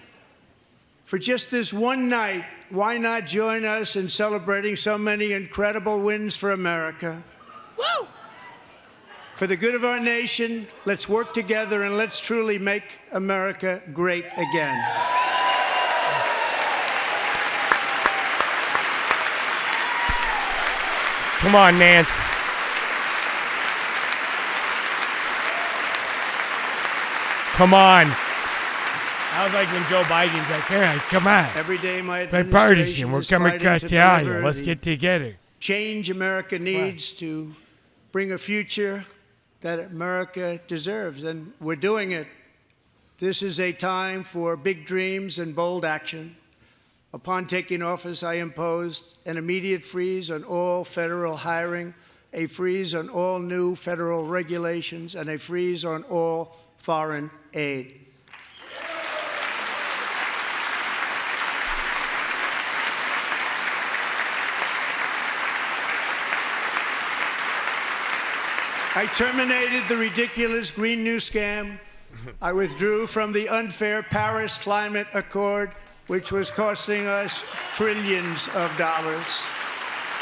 for just this one night, why not join us in celebrating so many incredible wins for America? Woo! For the good of our nation, let's work together and let's truly make America great again. Come on, Nance. Come on. I was like when Joe Biden's like, all right, come on. Every day my Bipartisan, administration we're is coming fighting across to the aisle. deliver Let's the get together. change America needs to bring a future that America deserves, and we're doing it. This is a time for big dreams and bold action. Upon taking office, I imposed an immediate freeze on all federal hiring, a freeze on all new federal regulations, and a freeze on all foreign aid. I terminated the ridiculous Green New Scam. I withdrew from the unfair Paris Climate Accord, which was costing us trillions of dollars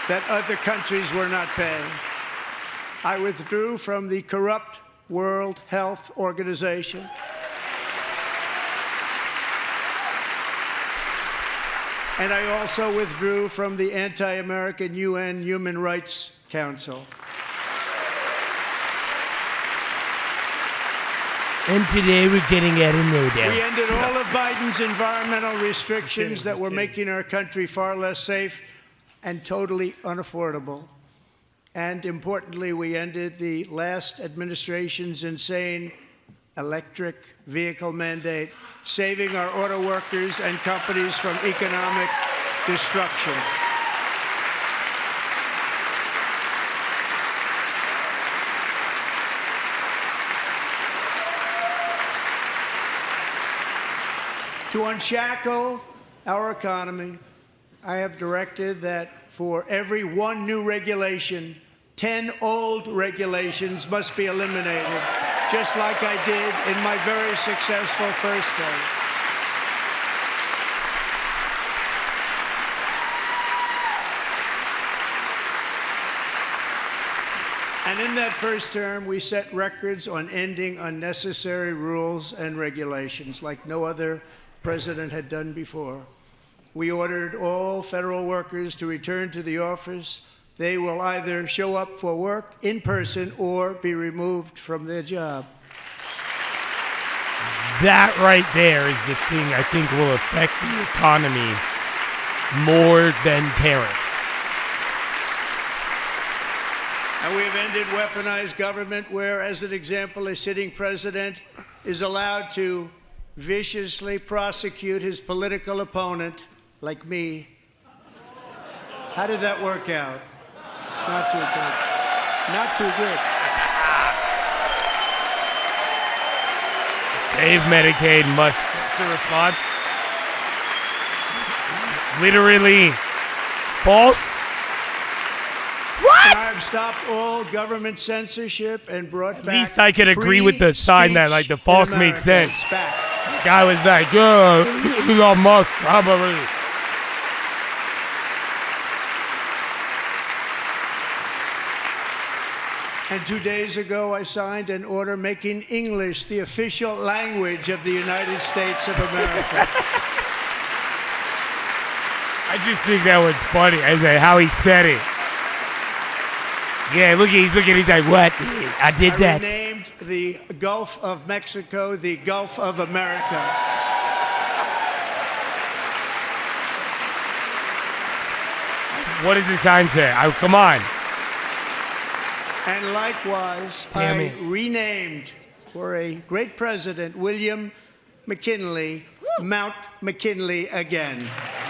that other countries were not paying. I withdrew from the corrupt World Health Organization. And I also withdrew from the anti-American UN Human Rights Council. And today we're getting at a no doubt. We ended all of Biden's environmental restrictions that were making our country far less safe and totally unaffordable. And importantly, we ended the last administration's insane electric vehicle mandate, saving our auto workers and companies from economic destruction. To unshackle our economy, I have directed that for every one new regulation, 10 old regulations must be eliminated, just like I did in my very successful first term. And in that first term, we set records on ending unnecessary rules and regulations like no other president had done before. We ordered all federal workers to return to the office. They will either show up for work in person or be removed from their job. That right there is the thing I think will affect the economy more than tariffs. And we have ended weaponized government where, as an example, a sitting president is allowed to viciously prosecute his political opponent, like me. How did that work out? Not too good. Not too good. Save Medicaid must. That's the response. Literally false. And I have stopped all government censorship and brought back. At least I can agree with the sign that, like, the false made sense. Back. The guy was like, Elon Musk, probably. And 2 days ago, I signed an order making English the official language of the United States of America. I just think that was funny, and how he said it. Yeah, he's looking, he's like, what? I did that. I renamed the Gulf of Mexico the Gulf of America. What does the sign say? Come on. And likewise, I renamed for a great president, William McKinley, Mount McKinley again.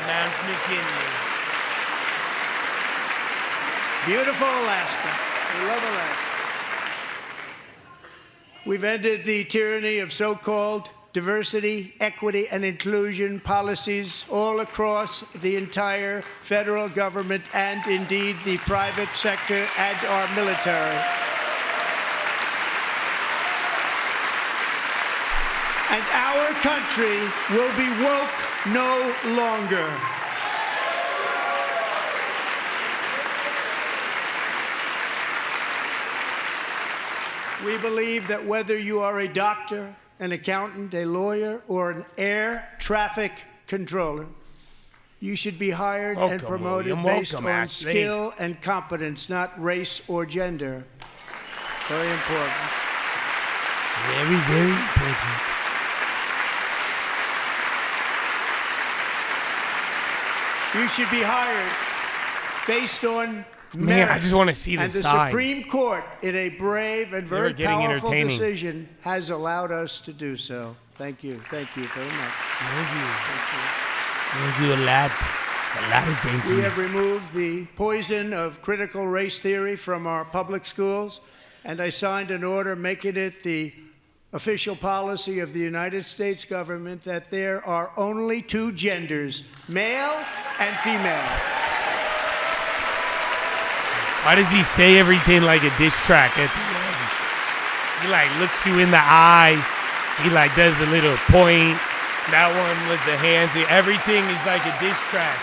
Mount McKinley. Beautiful Alaska. We love Alaska. We've ended the tyranny of so-called diversity, equity, and inclusion policies all across the entire federal government and indeed the private sector and our military. And our country will be woke no longer. We believe that whether you are a doctor, an accountant, a lawyer, or an air traffic controller, you should be hired and promoted based on skill and competence, not race or gender. Very important. Very, very important. You should be hired based on Man, merit. I just want to see the and the sign. Supreme Court, in a brave and very powerful decision, has allowed us to do so. Thank you. Thank you very much. Thank you. Thank you. Thank you a lot. A lot of thank you. We have removed the poison of critical race theory from our public schools, and I signed an order making it the official policy of the United States government that there are only two genders, male and female. Why does he say everything like a diss track at the end? He like looks you in the eye. He like does the little point. That one with the hands. Everything is like a diss track.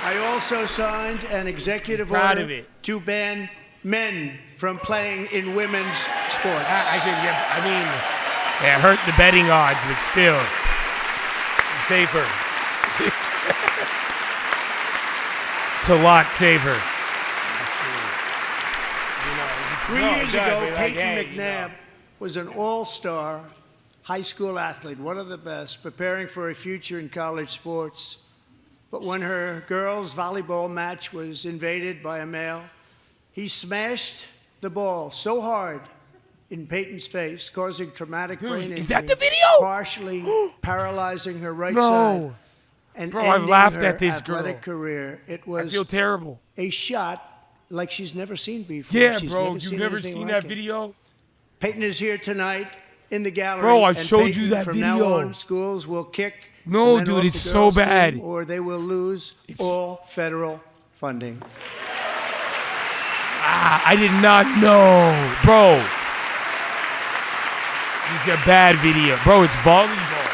I also signed an executive order to ban men from playing in women's sports. I mean, it hurt the betting odds, but still safer. It's a lot safer. 3 years ago, Peyton McNabb was an all-star high school athlete, one of the best, preparing for a future in college sports. But when her girls' volleyball match was invaded by a male, he smashed the ball so hard in Peyton's face, causing traumatic brain injury. Is that the video? Partially paralyzing her right side. And Bro, I've laughed at this athletic career. It was I feel terrible. a shot like she's never seen before. Yeah, she's bro, never you've seen never anything seen like that it. video? Peyton is here tonight in the gallery. Bro, I and showed you Peyton, that from video. now on, schools will kick No, the men dude, off it's the so girls' bad. team, or they will lose all federal funding. I did not know. Bro. It's a bad video. Bro, it's volleyball.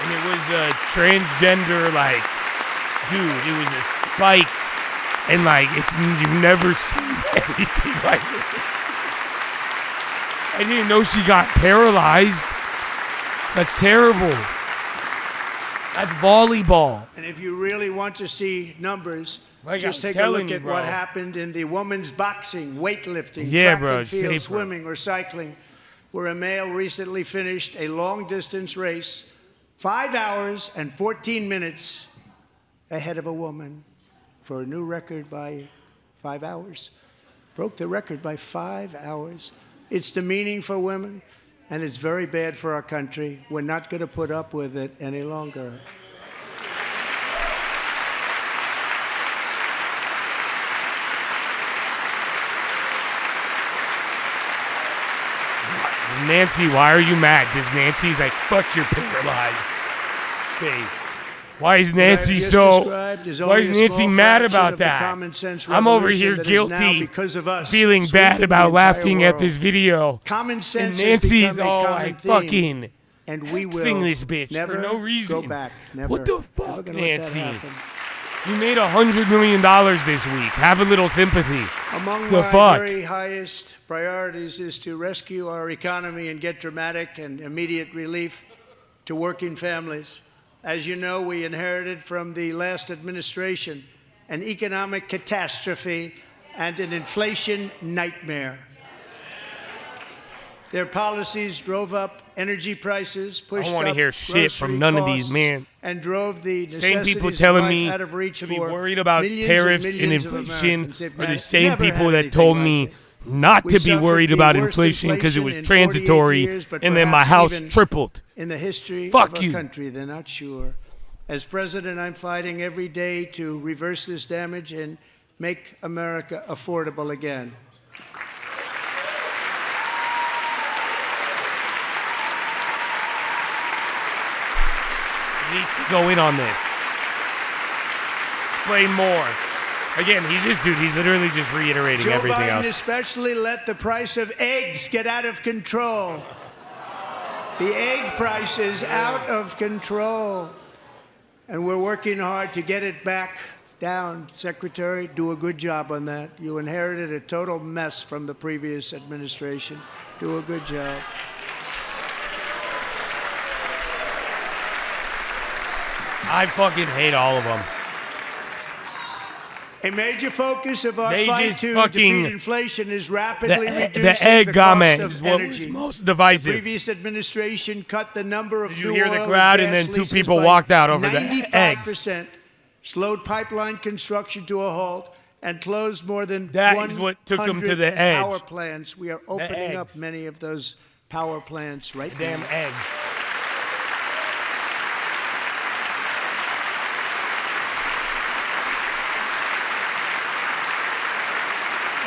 And it was a transgender, like, dude, it was a spike. And, like, you've never seen anything like this. I didn't know she got paralyzed. That's terrible. That's volleyball. And if you really want to see numbers, Like just I'm take a look telling you, at bro. what happened in the women's boxing, weightlifting, Yeah, track bro, and field, safer. swimming, or cycling, where a male recently finished a long-distance race 5 hours and 14 minutes ahead of a woman for a new record by 5 hours. Broke the record by 5 hours. It's demeaning for women, and it's very bad for our country. We're not going to put up with it any longer. Nancy, why are you mad? Because Nancy's like, fuck your paralyzed face. Why is Nancy Why is Nancy mad about that? I'm over here guilty, feeling bad about laughing at this video. Common sense And Nancy's has become a all common like, theme, fucking and we will sing this bitch never for no reason. Go back. Never. What the Never fuck, gonna let that Nancy? happen. You made $100 million this week. Have a little sympathy. Among The my fuck? very highest priorities is to rescue our economy and get dramatic and immediate relief to working families. As you know, we inherited from the last administration an economic catastrophe and an inflation nightmare. Their policies drove up energy prices, pushed I don't want to up hear shit grocery from none of costs, these, man. and drove the Same people necessities telling of me life out of reach to be for worried about millions tariffs and millions of inflation Americans. They've are the never same had people that anything told like me it. not We to be suffered worried the about worst inflation because it was inflation in 48 transitory, years, but and then my perhaps house even tripled. in the history Fuck of our you. country. They're not sure. As president, I'm fighting every day to reverse this damage and make America affordable again. He needs to go in on this. Explain more. Again, he's literally just reiterating Joe everything Biden else. especially let the price of eggs get out of control. The egg price is out of control. And we're working hard to get it back down. Secretary, do a good job on that. You inherited a total mess from the previous administration. Do a good job. I fucking hate all of them. A major focus of our They fight just to fucking- defeat inflation is rapidly reducing The egg the comment cost is of what was energy. most The divisive. previous administration cut the number of Did you new hear the oil crowd and and gas then two leases people by walked out over the 95%, slowed pipeline construction to a halt, and closed more than That 100 is what took them to the edge. power plants. We are opening up eggs. many of those power plants right Damn now. eggs.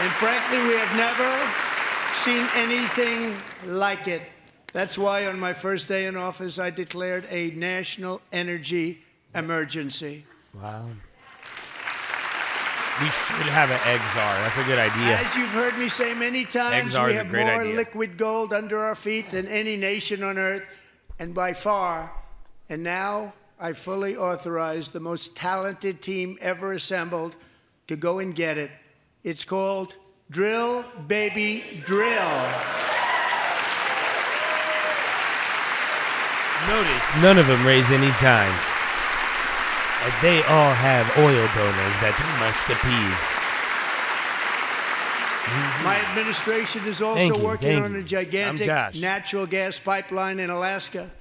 And frankly, we have never seen anything like it. That's why on my first day in office, I declared a national energy emergency. Wow. We should have an egg czar. That's a good idea. As you've heard me say many times, Egg czar we is a have great more idea. liquid gold under our feet than any nation on earth, and by far. And now I fully authorize the most talented team ever assembled to go and get it. It's called Drill, Baby, Drill. Notice none of them raise any signs, as they all have oil donors that they must appease. My administration is Thank also you, working thank on you. a gigantic I'm Josh. natural gas pipeline in Alaska,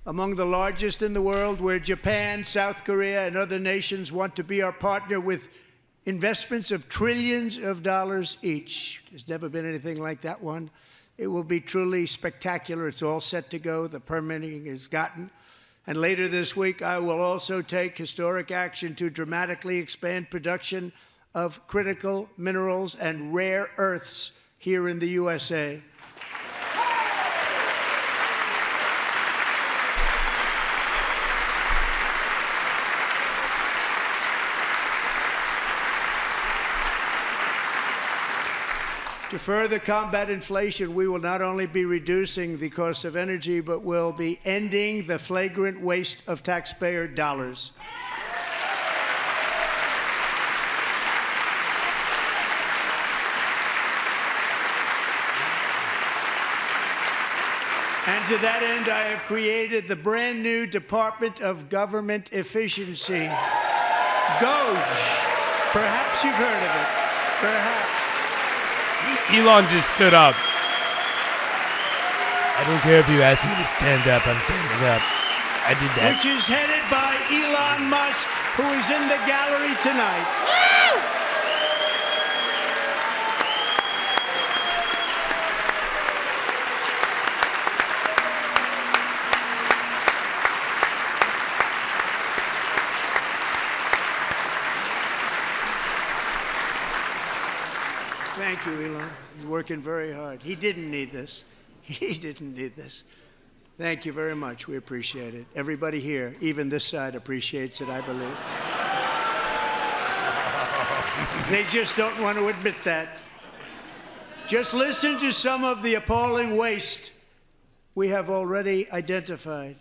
among the largest in the world, where Japan, South Korea, and other nations want to be our partner with investments of trillions of dollars each. There's never been anything like that one. It will be truly spectacular. It's all set to go. The permitting is gotten. And later this week, I will also take historic action to dramatically expand production of critical minerals and rare earths here in the USA. To further combat inflation, we will not only be reducing the cost of energy, but will be ending the flagrant waste of taxpayer dollars. And to that end, I have created the brand new Department of Government Efficiency, GOGE. Perhaps you've heard of it. Perhaps. Elon just stood up. I don't care if you ask me to stand up, I'm standing up. I did that. Which is headed by Elon Musk, who is in the gallery tonight. Thank you, Elon. He's working very hard. He didn't need this. He didn't need this. Thank you very much. We appreciate it. Everybody here, even this side, appreciates it, I believe. They just don't want to admit that. Just listen to some of the appalling waste we have already identified.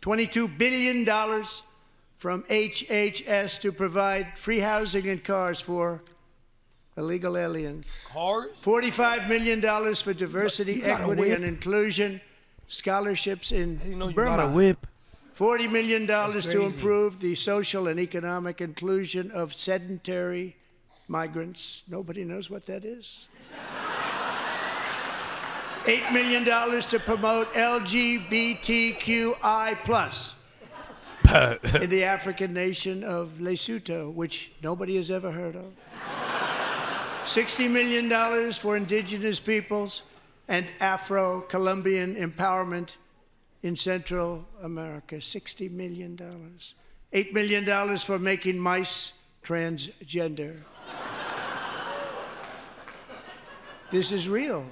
$22 billion from HHS to provide free housing and cars for illegal aliens. Cars? $45 million for diversity, equity, and inclusion scholarships in Burma. Whip. $40 million to improve the social and economic inclusion of sedentary migrants. Nobody knows what that is. $8 million to promote LGBTQI+ in the African nation of Lesotho, which nobody has ever heard of. $60 million for indigenous peoples and Afro-Colombian empowerment in Central America. $60 million. $8 million for making mice transgender. This is real.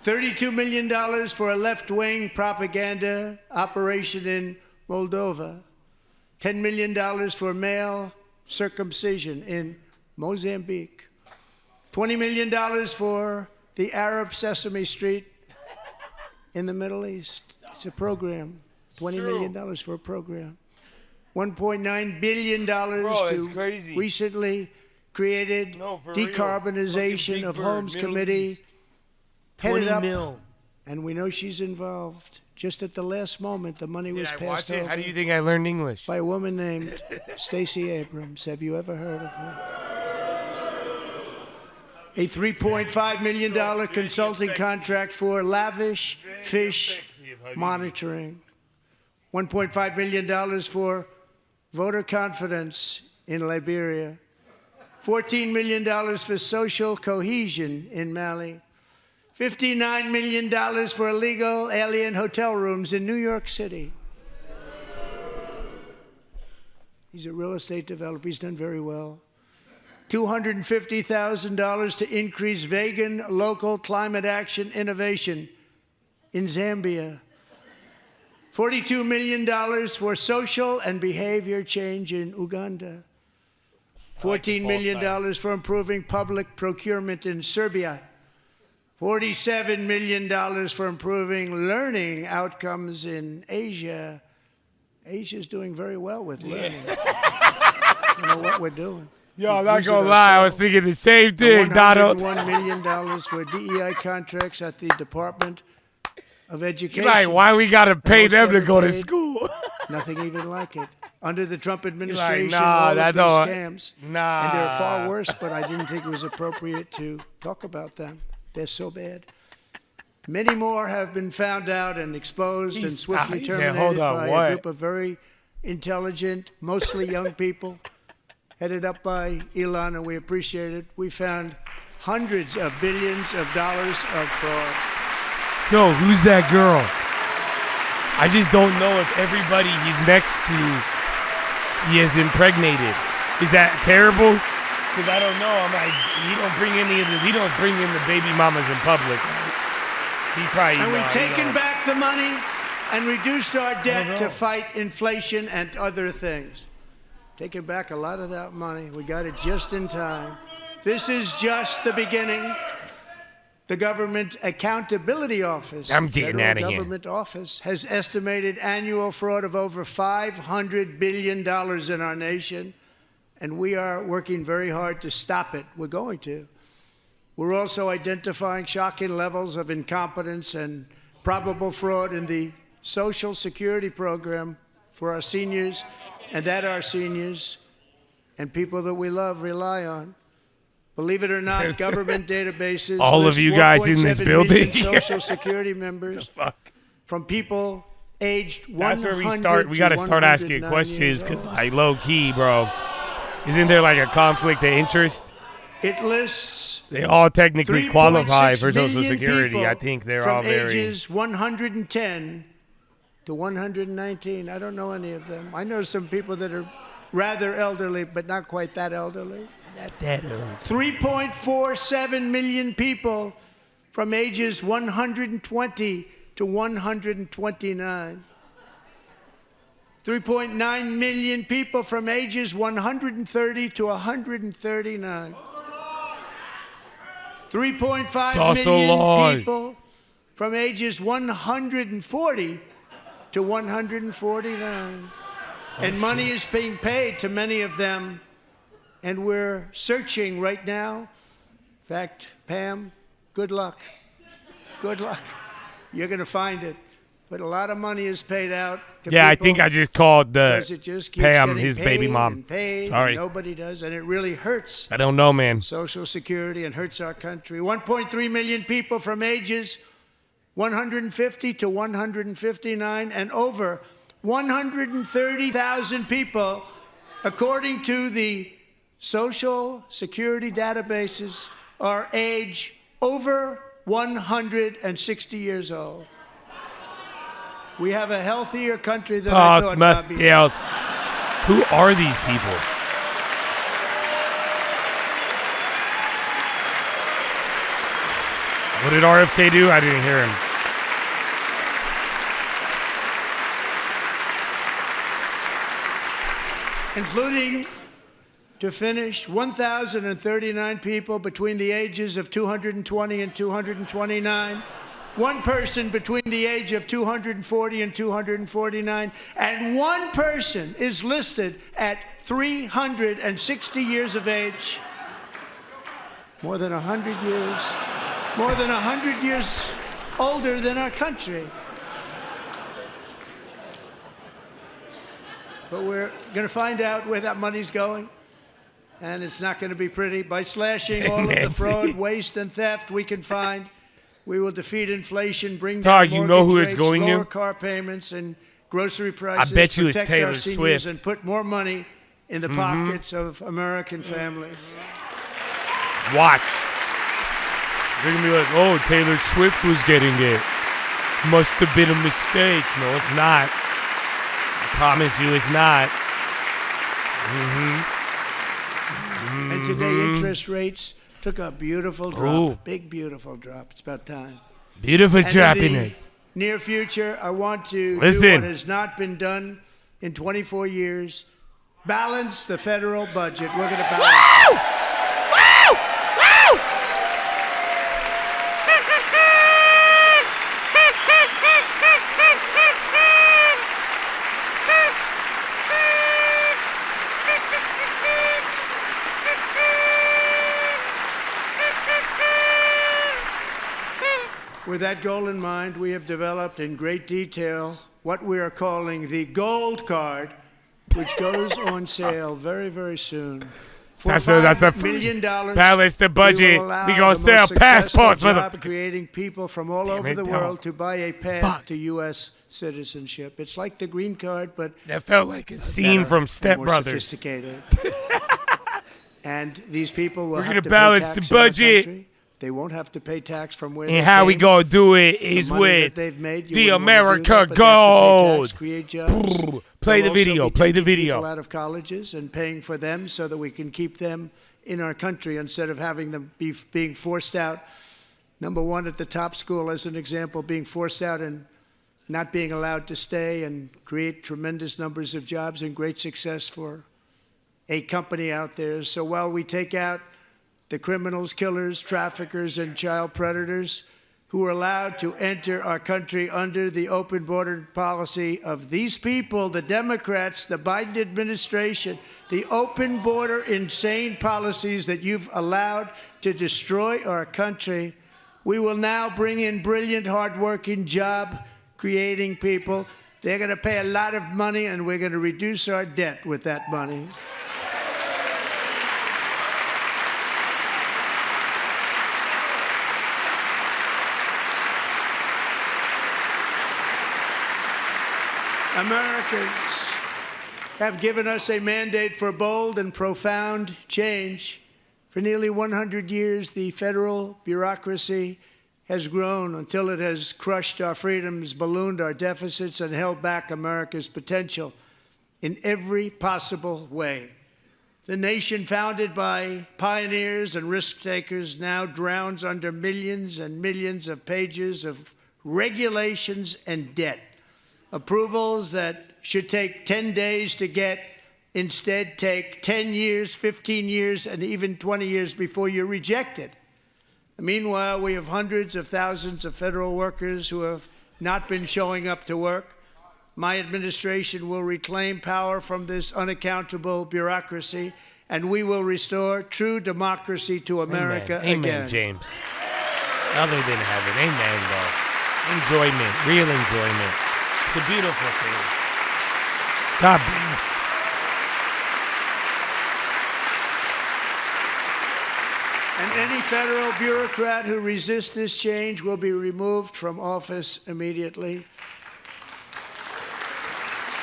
$32 million for a left-wing propaganda operation in Moldova. $10 million for male circumcision in Mozambique. $20 million for the Arab Sesame Street in the Middle East. It's a program. $20 million for a program. $1.9 billion to recently created decarbonization of homes committee headed up, and we know she's involved. Just at the last moment, the money was passed over. How do you think I learned English? By a woman named Stacey Abrams. Have you ever heard of her? A $3.5 million consulting contract for lavish fish monitoring. $1.5 million for voter confidence in Liberia. $14 million for social cohesion in Mali. $59 million for illegal alien hotel rooms in New York City. He's a real estate developer. He's done very well. $250,000 to increase vegan local climate action innovation in Zambia. $42 million for social and behavior change in Uganda. $14 million for improving public procurement in Serbia. $47 million for improving learning outcomes in Asia. Asia's doing very well with learning. You know what we're doing. Yo, I'm not gonna lie, I was thinking the same thing, Donald. $101 million for DEI contracts at the Department of Education. Like, why we gotta pay them to go to school? Nothing even like it. Under the Trump administration, nah, all that of these don't- scams, Nah. and they're far worse, but I didn't think it was appropriate to talk about them. They're so bad. Many more have been found out and exposed and swiftly he said, terminated "Hold on, by what?" a group of very intelligent, mostly young people, headed up by Elon, and we appreciate it. We found hundreds of billions of dollars of fraud. Yo, who's that girl? I just don't know if everybody he's next to he has impregnated. Is that terrible? Because I don't know. I'm like, he don't bring in the baby mamas in public. He probably. And we've taken don't. back the money and reduced our debt to fight inflation and other things. Taking back a lot of that money. We got it just in time. This is just the beginning. The Government Accountability Office, I'm getting out of here. Government Office, has estimated annual fraud of over $500 billion in our nation, and we are working very hard to stop it. We're going to. We're also identifying shocking levels of incompetence and probable fraud in the Social Security program for our seniors, and that our seniors and people that we love rely on. Believe it or not, government databases all of you guys in this building, Social Security members from people aged 100 That's where we start. We got to start asking questions because, like, low key, bro, isn't there like a conflict of interest? It lists. They all technically qualify for 3.6 Social million Security. people I think they're all from very. ages 110 to 119. I don't know any of them. I know some people that are rather elderly, but not quite that elderly. Not that old. 3.47 million people from ages 120 to 129. 3.9 million people from ages 130 to 139. 3.5 million people from ages 140 to 149. And money is being paid to many of them. And we're searching right now. In fact, Pam, good luck. Good luck. You're going to find it. But a lot of money is paid out to people. I think I just called because it just keeps Pam getting his paid baby mom. and paid, Sorry. and nobody does, and it really hurts I don't know, man. Social Security and hurts our country. 1.3 million people from ages 150 to 159, and over 130,000 people, according to the Social Security databases, are age over 160 years old. We have a healthier country than I thought, Bobby. Who are these people? What did RFK do? I didn't hear him. Including, to finish, 1,039 people between the ages of 220 and 229, one person between the age of 240 and 249, and one person is listed at 360 years of age. More than 100 years older than our country. But we're going to find out where that money's going, and it's not going to be pretty. By slashing all of the fraud, waste, and theft we can find, we will defeat inflation, bring down you know who mortgage it's rates, going lower to? car payments and grocery prices, I bet you it's protect Taylor our seniors, Swift. and put more money in the pockets of American families. Watch. They're going to be like, oh, Taylor Swift was getting it. Must have been a mistake. No, it's not. I promise you it's not. And today, interest rates took a beautiful drop. Ooh. Big, beautiful drop. It's about time. Beautiful And droppiness. in the near future, I want to do Listen. what has not been done in 24 years. Balance the federal budget. We're going to balance. Woo! Woo! Woo! With that goal in mind, we have developed in great detail what we are calling the gold card which goes on sale very, very soon. For That's $5 a million, balance the budget. We gonna gonna sell passports, job motherfucker. creating people from all over the world to buy a path to U.S. citizenship. It's like the green card, but That felt like a scene better from and Step more Brothers. sophisticated. And these people will We're have gonna to balance pay the tax in our budget. country. They won't have to pay tax from where And they how we came. gonna do it is The money with that they've made, you the wouldn't wanna do America that, but they have to pay Gold. tax, create jobs. Play the They'll also video. be Play the taking video. people out of colleges and paying for them so that we can keep them in our country instead of having them being forced out. Number one, at the top school, as an example, being forced out and not being allowed to stay and create tremendous numbers of jobs and great success for a company out there. So while we take out the criminals, killers, traffickers, and child predators who are allowed to enter our country under the open border policy of these people, the Democrats, the Biden administration, the open border insane policies that you've allowed to destroy our country, we will now bring in brilliant, hardworking, job-creating people. They're going to pay a lot of money, and we're going to reduce our debt with that money. Americans have given us a mandate for bold and profound change. For nearly 100 years, the federal bureaucracy has grown until it has crushed our freedoms, ballooned our deficits, and held back America's potential in every possible way. The nation founded by pioneers and risk-takers now drowns under millions and millions of pages of regulations and debt. Approvals that should take 10 days to get instead take 10 years, 15 years, and even 20 years before you're rejected. Meanwhile, we have hundreds of thousands of federal workers who have not been showing up to work. My administration will reclaim power from this unaccountable bureaucracy, and we will restore true democracy to America again. Amen, James. Other than heaven. Amen, bro. Enjoyment. Real enjoyment. It's a beautiful thing. God bless. And any federal bureaucrat who resists this change will be removed from office immediately.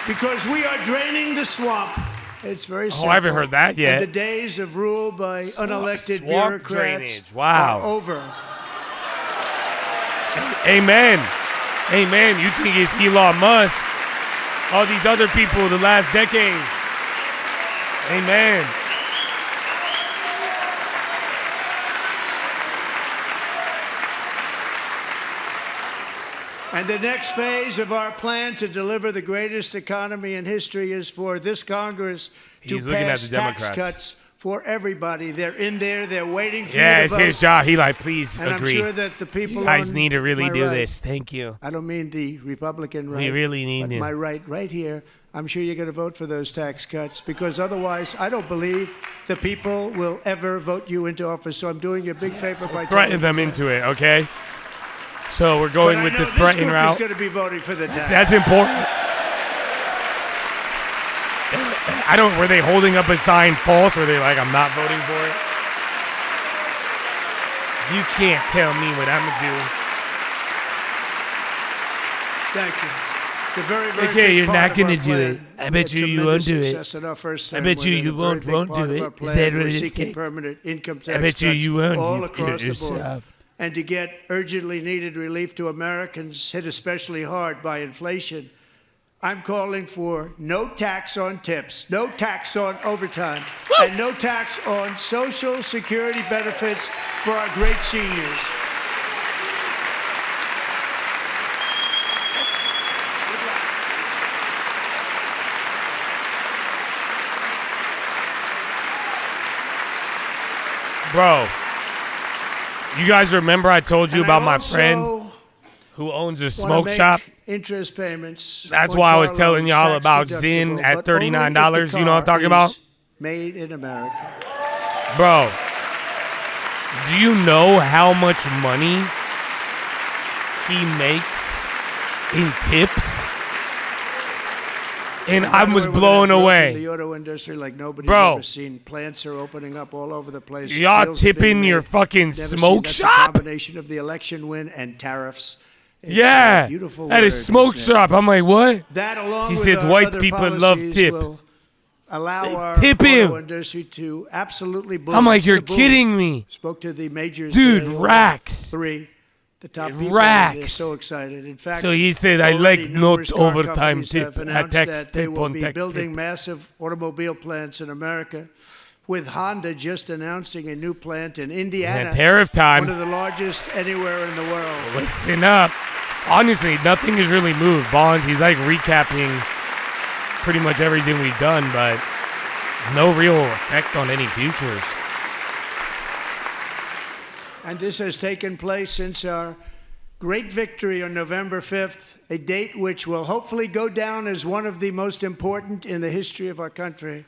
Because we are draining the swamp. It's very simple. Oh, I haven't heard that yet. And the days of rule by unelected swamp bureaucrats drainage. Wow. are over. Amen. Amen. You think it's Elon Musk? All these other people the last decade. Amen. And the next phase of our plan to deliver the greatest economy in history is for this Congress to He's looking at pass the tax Democrats. cuts for everybody. They're in there. They're waiting for Yeah, you to it's vote. his job. He like, please And agree. I'm sure that the people You guys on need to really my do right, this. Thank you. I don't mean the Republican right. We really need but to. my right here. I'm sure you're going to vote for those tax cuts because otherwise I don't believe the people will ever vote you into office. So I'm doing you a big favor by Threaten them into it, okay? So we're going with the threatening route. This group is going to be voting for the tax. That's important. I don't. Were they holding up a sign false? Or were they like, I'm not voting for it? You can't tell me what I'm gonna do. Thank you. It's a very, very Okay, big you're part not of our gonna do plan. it. I We bet had you won't tremendous do it. success in our first I term bet you with it. you A very won't big part do of it. our Is plan. that what We're it is? seeking permanent income tax I bet you cuts you won't. all You across the board. yourself. And to get urgently needed relief to Americans hit especially hard by inflation, I'm calling for no tax on tips, no tax on overtime, and no tax on Social Security benefits for our great seniors. Bro, you guys remember I told you And about I my also friend who owns a wanna smoke make shop? interest payments. That's on why I was car telling loans y'all tax about deductible, Zyn at but only if the $39. You know what I'm car talking about? is Made in America. Bro, do you know how much money he makes in tips? And By I the was way, we're gonna blown have growth away. in the auto industry like nobody's Bro. ever seen. Plants are opening up all over the place. Y'all Deals are being tipping your made. fucking Never seen. smoke That's shop? A combination of the election win and tariffs. It's Yeah, a beautiful at a word, smoke isn't it? shop. I'm like, what? That along He with said our white other people love policies tip. will allow our Tip him. auto industry to absolutely boom. I'm like, It's you're gonna boom. kidding me. Spoke to the majors Dude, today, racks. 3, the top people. Racks. They're so excited. In fact, So he said, I already like numerous not car overtime companies tip. have I announced text that they tip will on be text building tip. massive automobile plants in America, with Honda just announcing a new plant in Indiana. Yeah, tariff time. One of the largest anywhere in the world. Listen up. Honestly, nothing has really moved. Bonds, he's like recapping pretty much everything we've done, but no real effect on any futures. And this has taken place since our great victory on November 5th, a date which will hopefully go down as one of the most important in the history of our country.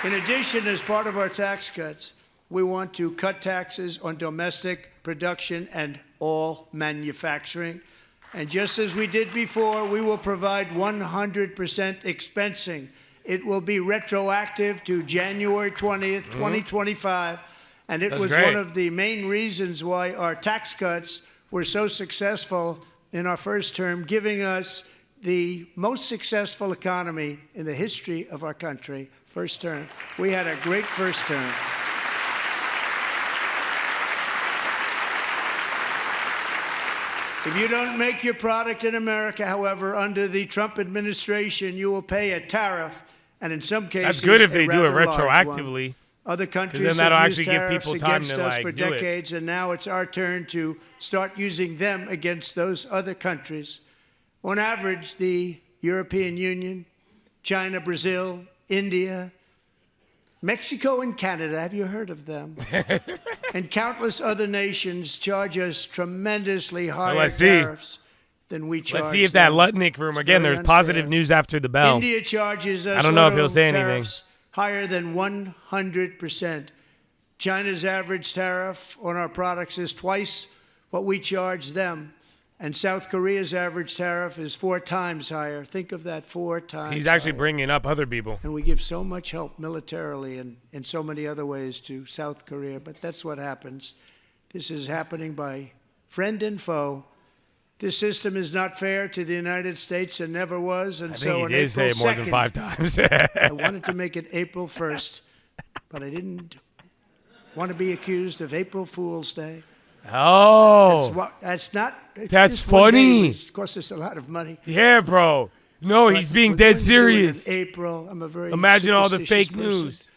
In addition, as part of our tax cuts, we want to cut taxes on domestic production and all manufacturing. And just as we did before, we will provide 100% expensing. It will be retroactive to January 20th, 2025. And it That's was great. one of the main reasons why our tax cuts were so successful in our first term, giving us the most successful economy in the history of our country. First term. We had a great first term. If you don't make your product in America, however, under the Trump administration, you will pay a tariff, and in some cases, That's good if a they do it rather large one. retroactively. Other countries then that'll have actually used give tariffs people time against to, us like, for do it. decades, and now it's our turn to start using them against those other countries. On average, the European Union, China, Brazil, India, Mexico, and Canada, have you heard of them? And countless other nations charge us tremendously higher let's see. tariffs than we charge Let's see if that them. Lutnick room, It's again, very there's positive unfair. news after the bell. India charges us I don't know if auto he'll say anything. tariffs higher than 100%. China's average tariff on our products is twice what we charge them. And South Korea's average tariff is 4 times higher. Think of that, 4 times He's actually higher. bringing up other people. And we give so much help militarily and in so many other ways to South Korea. But that's what happens. This is happening by friend and foe. This system is not fair to the United States and never was. And I so think he on did say April it more than 2nd, 5 times. I wanted to make it April 1st, but I didn't want to be accused of April Fool's Day. Oh, That's not. That's just one day funny. was- cost us a lot of money. yeah, bro. No, But he's being we're dead going to do it in serious. April. I'm a very Imagine all the superstitious fake person. news.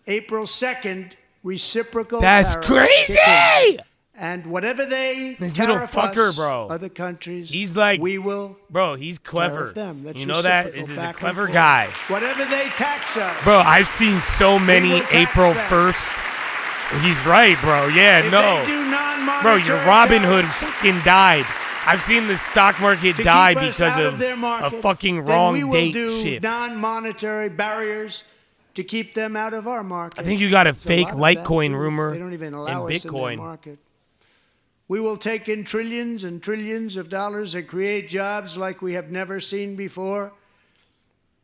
April 2nd, reciprocal That's tariffs crazy! kick in. And whatever they This little tariff fucker, us, bro. other countries, He's like- we will Bro, he's clever. tariff them. That's You know that? reciprocal, This is a back and clever forth. guy. Whatever they tax us. Bro, I've seen so many will tax April them. 1st. He's right, bro. Yeah, If no. they do non-monetary Bro, your Robin Hood tariffs fucking died. I've seen the stock market to die keep us because out of their a market, fucking then wrong we will date do shift. non-monetary barriers to keep them out of our market. I think you got a There's fake lot of that, Litecoin too. rumor They don't even in allow us in their Bitcoin. market. We will take in trillions and trillions of dollars and create jobs like we have never seen before.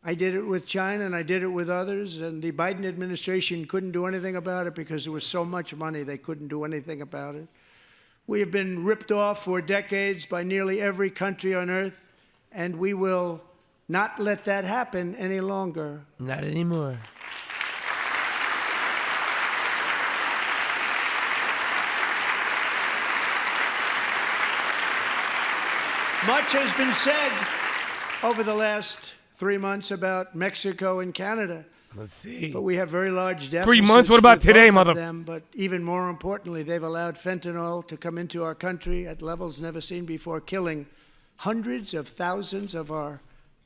I did it with China and I did it with others, and the Biden administration couldn't do anything about it because there was so much money they couldn't do anything about it. We have been ripped off for decades by nearly every country on earth, and we will not let that happen any longer. Not anymore. Much has been said over the last 3 months about Mexico and Canada. Let's see. But we have very large deficits. 3 months? What about with today, both of mother- them. But even more importantly, they've allowed fentanyl to come into our country at levels never seen before, killing hundreds of thousands of our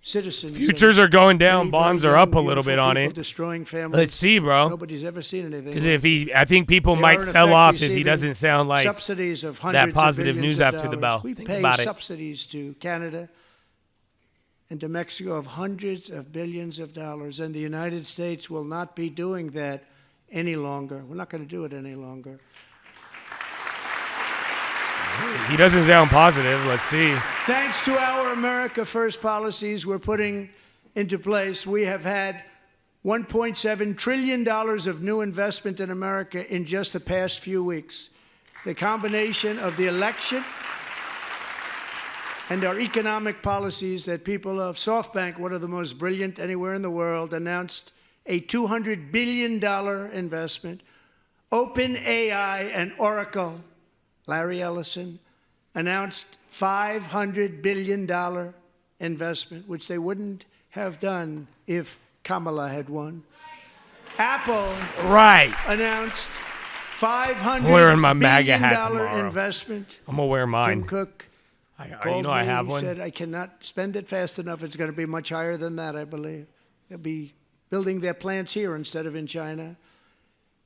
citizens. Futures and are going down. many Bonds very are up young, a little bit beautiful on people it. Destroying families. Let's see, bro. Nobody's ever seen anything. Because like if he, I think people They might are, in sell effect, off if he receiving doesn't sound like subsidies of hundreds positive of news billions after the of bell. dollars. We Think pay about it. subsidies to Canada and to Mexico of hundreds of billions of dollars, and the United States will not be doing that any longer. We're not going to do it any longer. He doesn't sound positive. Let's see. Thanks to our America First policies we're putting into place, we have had $1.7 trillion of new investment in America in just the past few weeks. The combination of the election and our economic policies that people of SoftBank, one of the most brilliant anywhere in the world, announced a $200 billion investment. OpenAI and Oracle, Larry Ellison, announced $500 billion investment, which they wouldn't have done if Kamala had won. Apple announced $500 wearing my MAGA hat billion tomorrow. Investment. I'm gonna wear mine. Tim Cook You know I have one. said, I cannot spend it fast enough. It's going to be much higher than that, I believe. They'll be building their plants here instead of in China.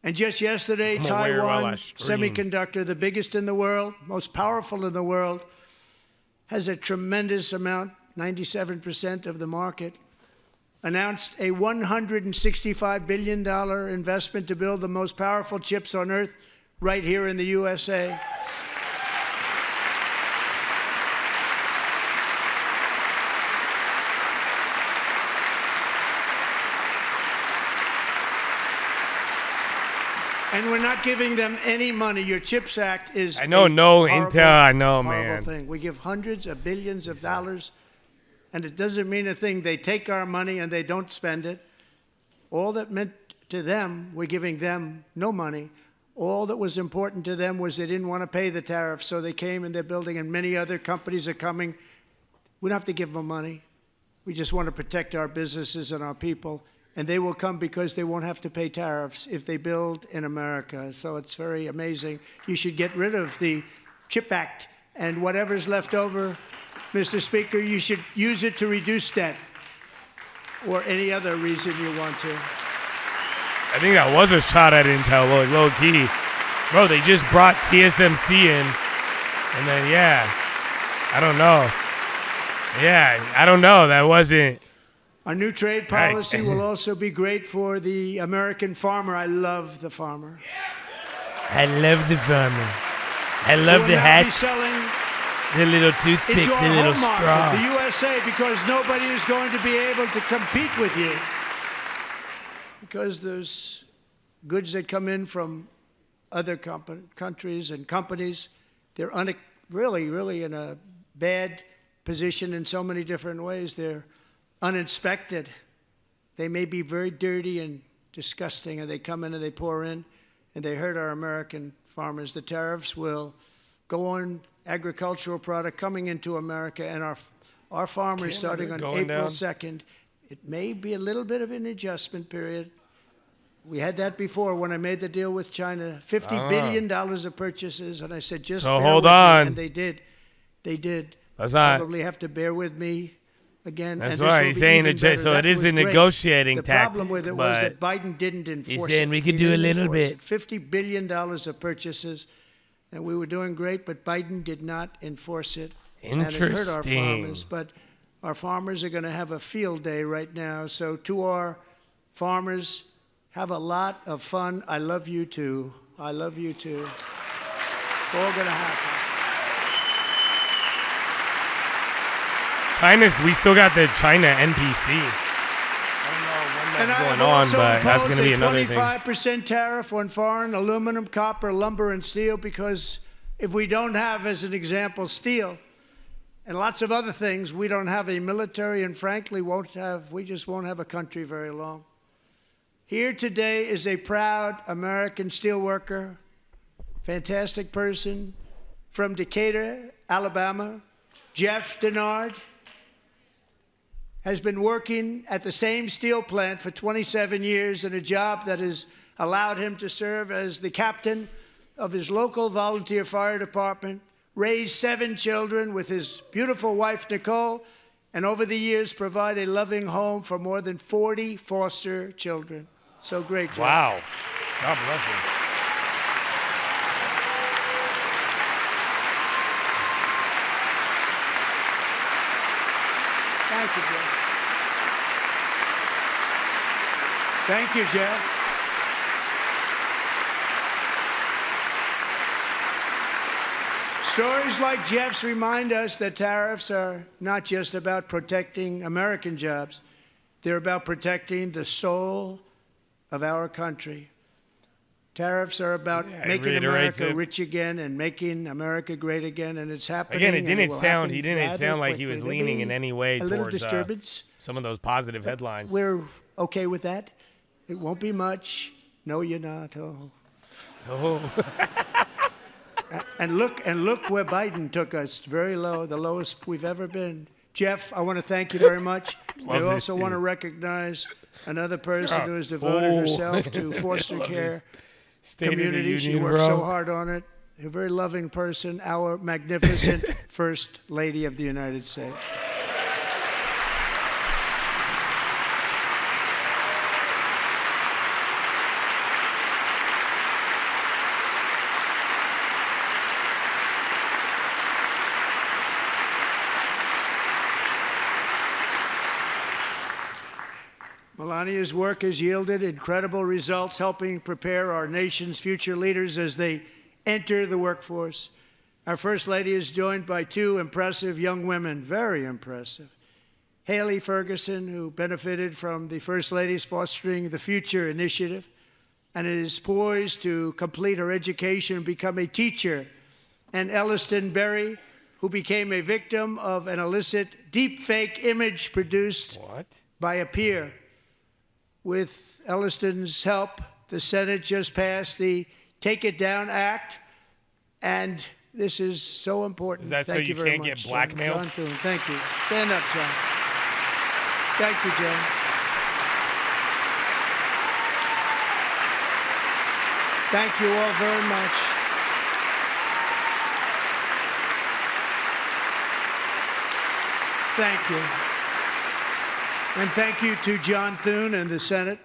And just yesterday, Taiwan Semiconductor, the biggest in the world, most powerful in the world, has a tremendous amount, 97% of the market, announced a $165 billion investment to build the most powerful chips on earth right here in the USA. And we're not giving them any money. Your CHIPS Act is Intel. I know, horrible man. thing. We give hundreds of billions of dollars, and it doesn't mean a thing. They take our money and they don't spend it. All that meant to them, we're giving them no money. All that was important to them was they didn't want to pay the tariffs, so they came and they're building, and many other companies are coming. We don't have to give them money. We just want to protect our businesses and our people. And they will come because they won't have to pay tariffs if they build in America. So it's very amazing. You should get rid of the CHIP Act, and whatever's left over, Mr. Speaker, you should use it to reduce debt or any other reason you want to. I think that was a shot at Intel, low key. Bro, they just brought TSMC in, and then, I don't know. I don't know. That wasn't... Our new trade policy will also be great for the American farmer. I love the farmer. I love the farmer. I love the hats, the little toothpick, the little straw. The USA, because nobody is going to be able to compete with you. Because there's goods that come in from other countries and companies. They're really in a bad position in so many different ways. They're uninspected. They may be very dirty and disgusting, and they come in and they pour in, and they hurt our American farmers. The tariffs will go on agricultural product coming into America, and our farmers, starting on April 2nd, it may be a little bit of an adjustment period. We had that before when I made the deal with China, $50 billion of purchases, and I said, just bear hold with on. me, and they did. They did. That's not... Probably have to bear with me again. That's right. He's saying so it is a negotiating tactic. The problem with it was that Biden didn't enforce it. He's saying we could do a little bit. $50 billion of purchases, and we were doing great, but Biden did not enforce it. Interesting. And it hurt our farmers, but our farmers are going to have a field day right now. So to our farmers, have a lot of fun. I love you too. I love you too. It's all going to happen. We still got the China NPC. I don't know when that's going on, but that's going to be another thing. 25% tariff on foreign aluminum, copper, lumber, and steel, because if we don't have, as an example, steel and lots of other things, we don't have a military, and frankly, we just won't have a country very long. Here today is a proud American steelworker, fantastic person from Decatur, Alabama, Jeff Denard. Has been working at the same steel plant for 27 years in a job that has allowed him to serve as the captain of his local volunteer fire department, raised 7 children with his beautiful wife, Nicole, and over the years provide a loving home for more than 40 foster children. So great job. Wow. God bless him. Thank you, Jeff. Thank you, Jeff. Stories like Jeff's remind us that tariffs are not just about protecting American jobs. They're about protecting the soul of our country. Tariffs are about making America rich again and making America great again, and it's happening. Again, he didn't sound like he was leaning in any way little towards disturbance. Some of those positive headlines. We're okay with that. It won't be much. No, you're not. Oh. And look where Biden took us. Very low, the lowest we've ever been. Jeff, I want to thank you very much. I also want to recognize another person who has devoted herself to foster care community. She worked so hard on it. A very loving person, our magnificent First Lady of the United States. Melania's work has yielded incredible results, helping prepare our nation's future leaders as they enter the workforce. Our First Lady is joined by two impressive young women, very impressive. Haley Ferguson, who benefited from the First Lady's Fostering the Future initiative and is poised to complete her education and become a teacher. And Elliston Berry, who became a victim of an illicit deepfake image produced by a peer. With Elliston's help, the Senate just passed the Take It Down Act, and this is so important. Is that Thank so you very can't much, get blackmailed? John Thune. Thank you. Stand up, John. Thank you, John. Thank you all very much. Thank you. And thank you to John Thune and the Senate.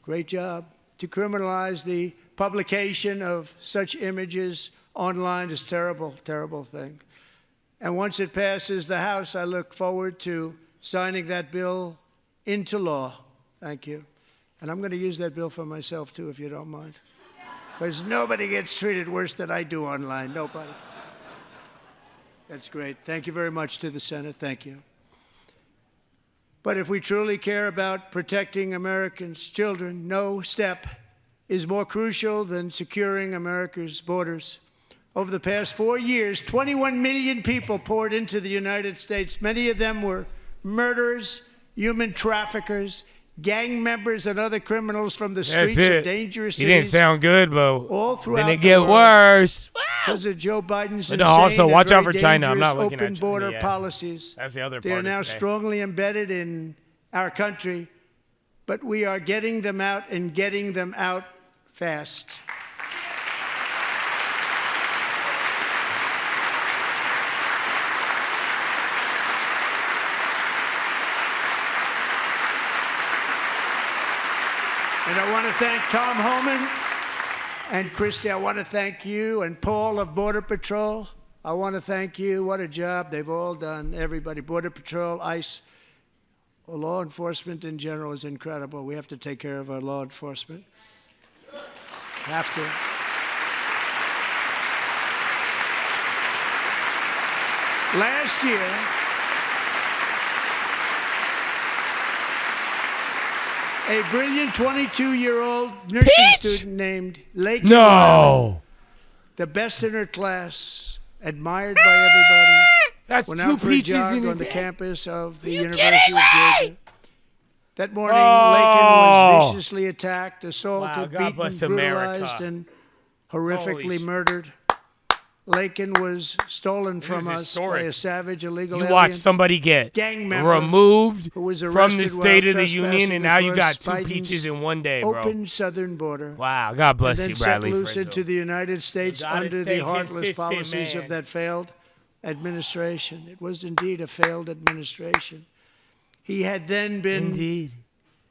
Great job. To criminalize the publication of such images online is a terrible, terrible thing. And once it passes the House, I look forward to signing that bill into law. Thank you. And I'm going to use that bill for myself, too, if you don't mind. Because nobody gets treated worse than I do online. Nobody. That's great. Thank you very much to the Senate. Thank you. But if we truly care about protecting Americans' children, no step is more crucial than securing America's borders. Over the past 4 years, 21 million people poured into the United States. Many of them were murderers, human traffickers, gang members, and other criminals from the streets of dangerous cities. He didn't sound good, but all throughout then it get worse. Because of Joe Biden's insane also, watch and out for very China. I'm not dangerous looking at open border policies. That's the other part. They are now strongly embedded in our country, but we are getting them out and getting them out fast. And I want to thank Tom Homan and Christy. I want to thank you and Paul of Border Patrol. I want to thank you. What a job they've all done. Everybody, Border Patrol, ICE, law enforcement in general is incredible. We have to take care of our law enforcement. Have to. Last year, a brilliant 22-year-old nursing student named Lakin Riley, the best in her class, admired by everybody, That's went two out for a peaches jog in on the a campus of the University of Georgia. That morning, Lakin was viciously attacked, assaulted, beaten, brutalized, and horrifically murdered. Lakin was stolen from us by a savage illegal alien. You watch somebody get gang member removed who was from the arrested State while of the Union, and now you got two Biden's peaches in one day, bro. open southern border. Wow, God bless and you, then Bradley. set loose into the United States under the heartless policies of that failed administration. It was indeed a failed administration. He had then been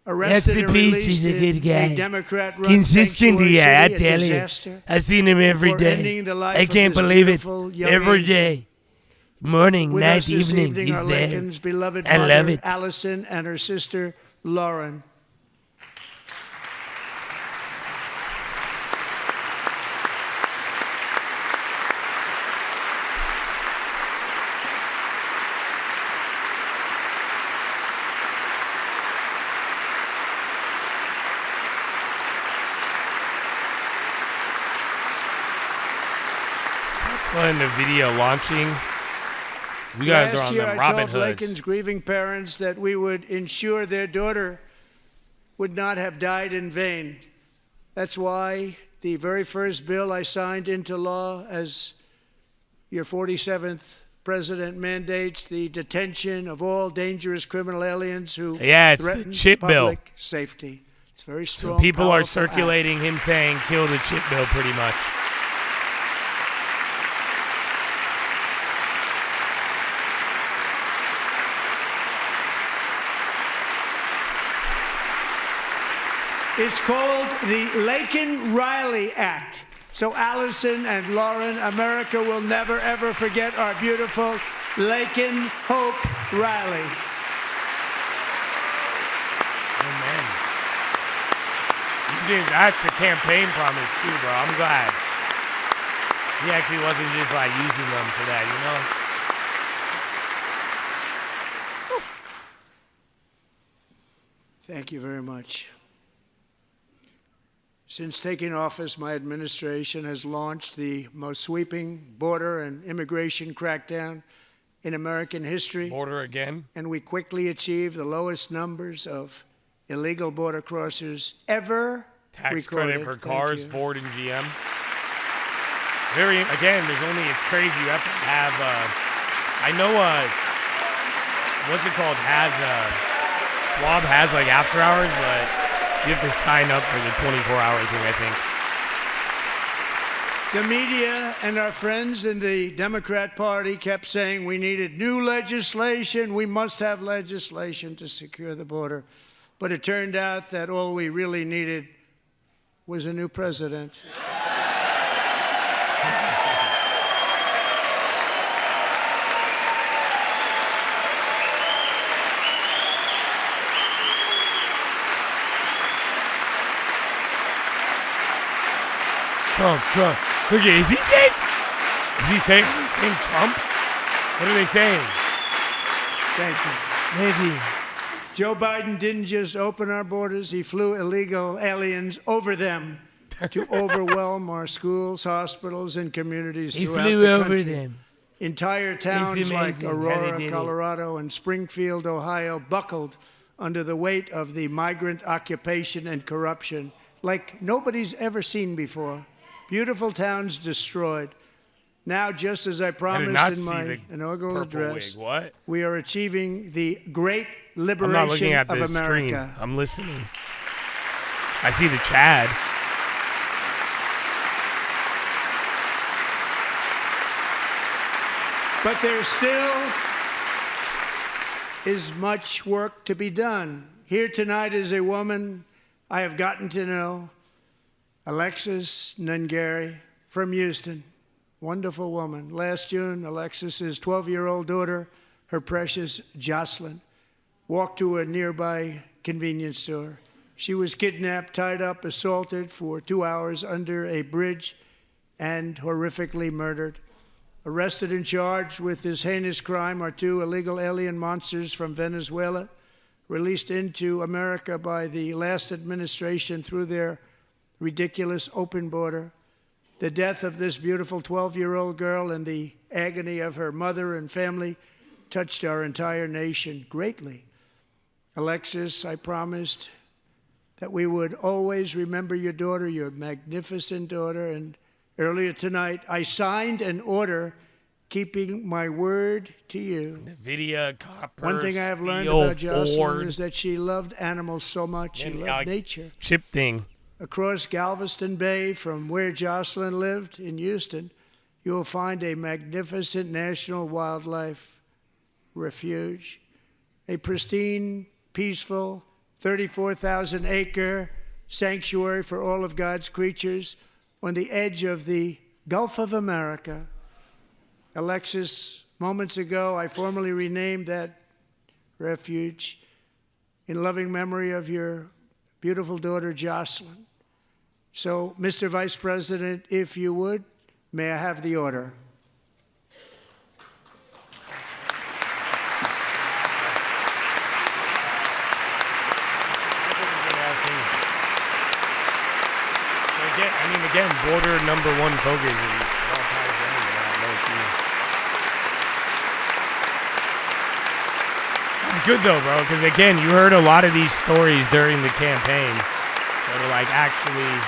arrested and released in a Democrat-run Consistent, sanctuary I city, tell a you. disaster, I seen him every before day. ending the life I of can't this believe it. beautiful young Every angel. day. Morning, With night, us this evening, evening he's are there. Lakin's beloved I love mother, it. Allison, and her sister, Lauren. fun, the video launching. You guys are Last on year, them I Robin told Hoods. Laken's grieving parents that we would ensure their daughter would not have died in vain. That's why the very first bill I signed into law as your 47th president mandates the detention of all dangerous criminal aliens who Yeah, it's the threaten chip bill. public safety. It's very strong. So people are powerful act. circulating him saying kill the chip bill pretty much. It's called the Laken-Riley Act. So Allison and Lauren, America will never, ever forget our beautiful Laken Hope Riley. Amen. That's a campaign promise too, bro. I'm glad. He actually wasn't just like using them for that, you know? Thank you very much. Since taking office, my administration has launched the most sweeping border and immigration crackdown in American history. Border again. And we quickly achieved the lowest numbers of illegal border crossers ever Tax recorded. credit for Thank cars, you. Ford and GM. It's crazy. You have to have, I know, what's it called? Schwab has like after hours, but you have to sign up for the 24-hour thing, I think. The media and our friends in the Democrat Party kept saying we needed new legislation. We must have legislation to secure the border. But it turned out that all we really needed was a new president. Trump. Look, is he saying Trump? What are they saying? Thank you. Maybe. Joe Biden didn't just open our borders, he flew illegal aliens over them to overwhelm our schools, hospitals, and communities He throughout flew the over country. them. Entire towns like amazing how they Aurora, did it. Colorado, and Springfield, Ohio, buckled under the weight of the migrant occupation and corruption like nobody's ever seen before. Beautiful towns destroyed. Now, just as I promised in my inaugural address, we are achieving the great I'm not looking liberation at of the America. screen. I'm listening. I see the Chad. But there still is much work to be done. Here tonight is a woman I have gotten to know, Alexis Nungari from Houston. Wonderful woman. Last June, Alexis's 12-year-old daughter, her precious Jocelyn, walked to a nearby convenience store. She was kidnapped, tied up, assaulted for 2 hours under a bridge, and horrifically murdered. Arrested and charged with this heinous crime are two illegal alien monsters from Venezuela, released into America by the last administration through their ridiculous open border. The death of this beautiful 12-year-old girl and the agony of her mother and family touched our entire nation greatly. Alexis, I promised that we would always remember your daughter, your magnificent daughter, and earlier tonight, I signed an order keeping my word to you. NVIDIA, copper, One thing I have learned steel, about Jocelyn Ford, is that she loved animals so much. She loved nature. Chip thing. Across Galveston Bay, from where Jocelyn lived in Houston, you will find a magnificent national wildlife refuge, a pristine, peaceful, 34,000-acre sanctuary for all of God's creatures on the edge of the Gulf of America. Alexis, moments ago, I formally renamed that refuge in loving memory of your beautiful daughter, Jocelyn. So, Mr. Vice President, if you would, may I have the order? Again, border number one focus. It all ties in with that. good though, bro, because again, you heard a lot of these stories during the campaign. So to like actually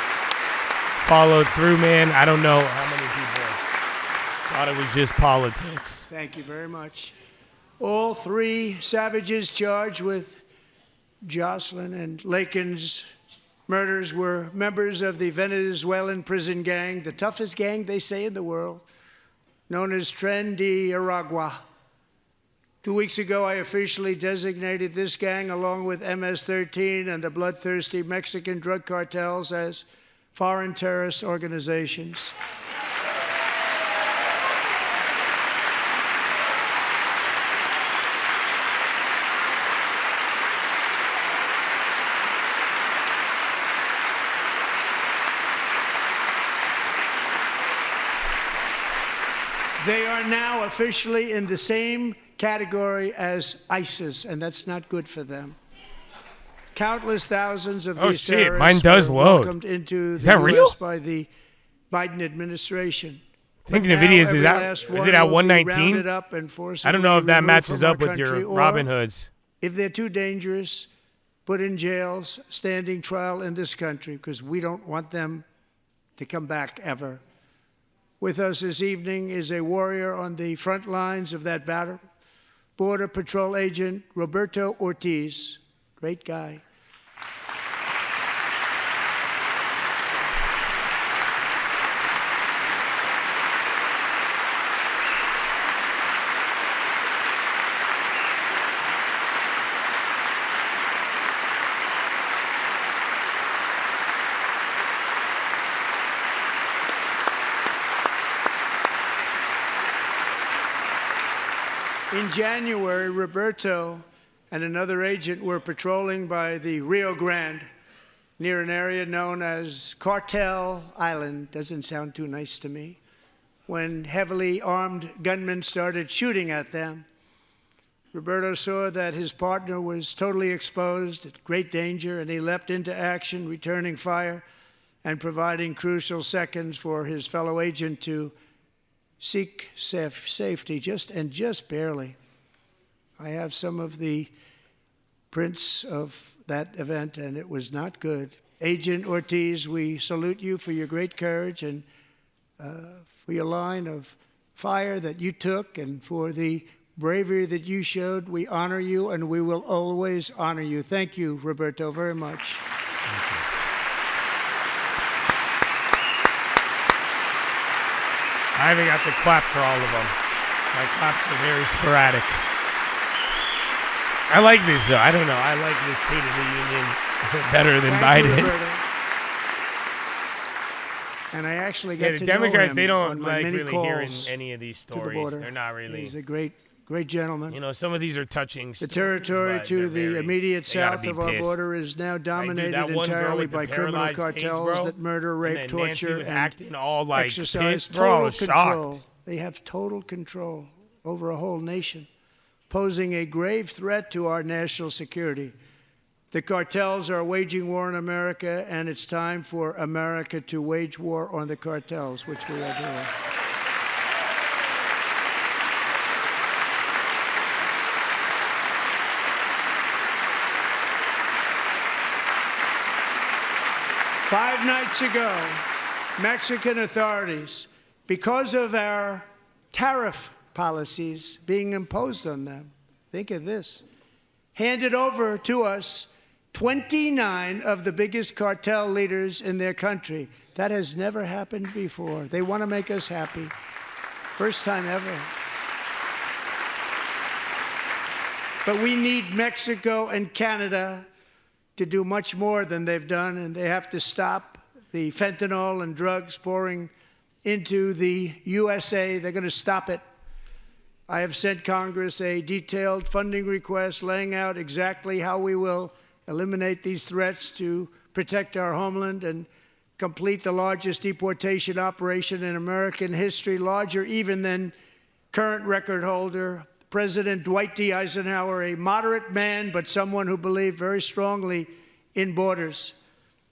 follow through, man, I don't know how many people thought it was just politics. Thank you very much. All three savages charged with Jocelyn and Lakin's murders were members of the Venezuelan prison gang, the toughest gang, they say, in the world, known as Tren de Aragua. 2 weeks ago, I officially designated this gang, along with MS-13 and the bloodthirsty Mexican drug cartels, as foreign terrorist organizations. They are now officially in the same category as ISIS, and that's not good for them. Countless thousands of these terrorists mine does were load. welcomed into Is the that US real? by the Biden administration. Thinking But of videos, now is every that last is one it at will be 119? rounded up and I don't know if that forcibly matches removed up from with our your country, Robin or, Hoods. if they're too dangerous, put in jails, standing trial in this country, because we don't want them to come back ever. With us this evening is a warrior on the front lines of that battle, Border Patrol Agent Roberto Ortiz. Great guy. In January, Roberto and another agent were patrolling by the Rio Grande near an area known as Cartel Island. Doesn't sound too nice to me. When heavily armed gunmen started shooting at them, Roberto saw that his partner was totally exposed, at great danger, and he leapt into action, returning fire and providing crucial seconds for his fellow agent to seek safety, just barely. I have some of the prints of that event, and it was not good. Agent Ortiz, we salute you for your great courage and for your line of fire that you took and for the bravery that you showed. We honor you, and we will always honor you. Thank you, Roberto, very much. I haven't got the clap for all of them. My claps are very sporadic. I like this, though. I don't know. I like this State of the Union better than Thank you, Biden's. Roberto. And I actually got Yeah, to the Democrats, know him they don't on my like many really hearing calls any of these to the stories. border. They're not really. He's a great gentleman. You know, some of these are touching The stories, territory but to they're the immediate they gotta south be of our pissed. border is now dominated that one girl entirely with the by criminal paralyzed face, cartels bro, that murder, and rape, then torture, Nancy was and acting all like exercise pissed, bro. I total was control. shocked. They have total control over a whole nation, posing a grave threat to our national security. The cartels are waging war in America, and it's time for America to wage war on the cartels, which we are doing. Five nights ago, Mexican authorities, because of our tariff policies being imposed on them, think of this, handed over to us 29 of the biggest cartel leaders in their country. That has never happened before. They want to make us happy. First time ever. But we need Mexico and Canada to do much more than they've done, and they have to stop the fentanyl and drugs pouring into the USA. They're going to stop it. I have sent Congress a detailed funding request laying out exactly how we will eliminate these threats to protect our homeland and complete the largest deportation operation in American history, larger even than current record holder President Dwight D. Eisenhower, a moderate man, but someone who believed very strongly in borders.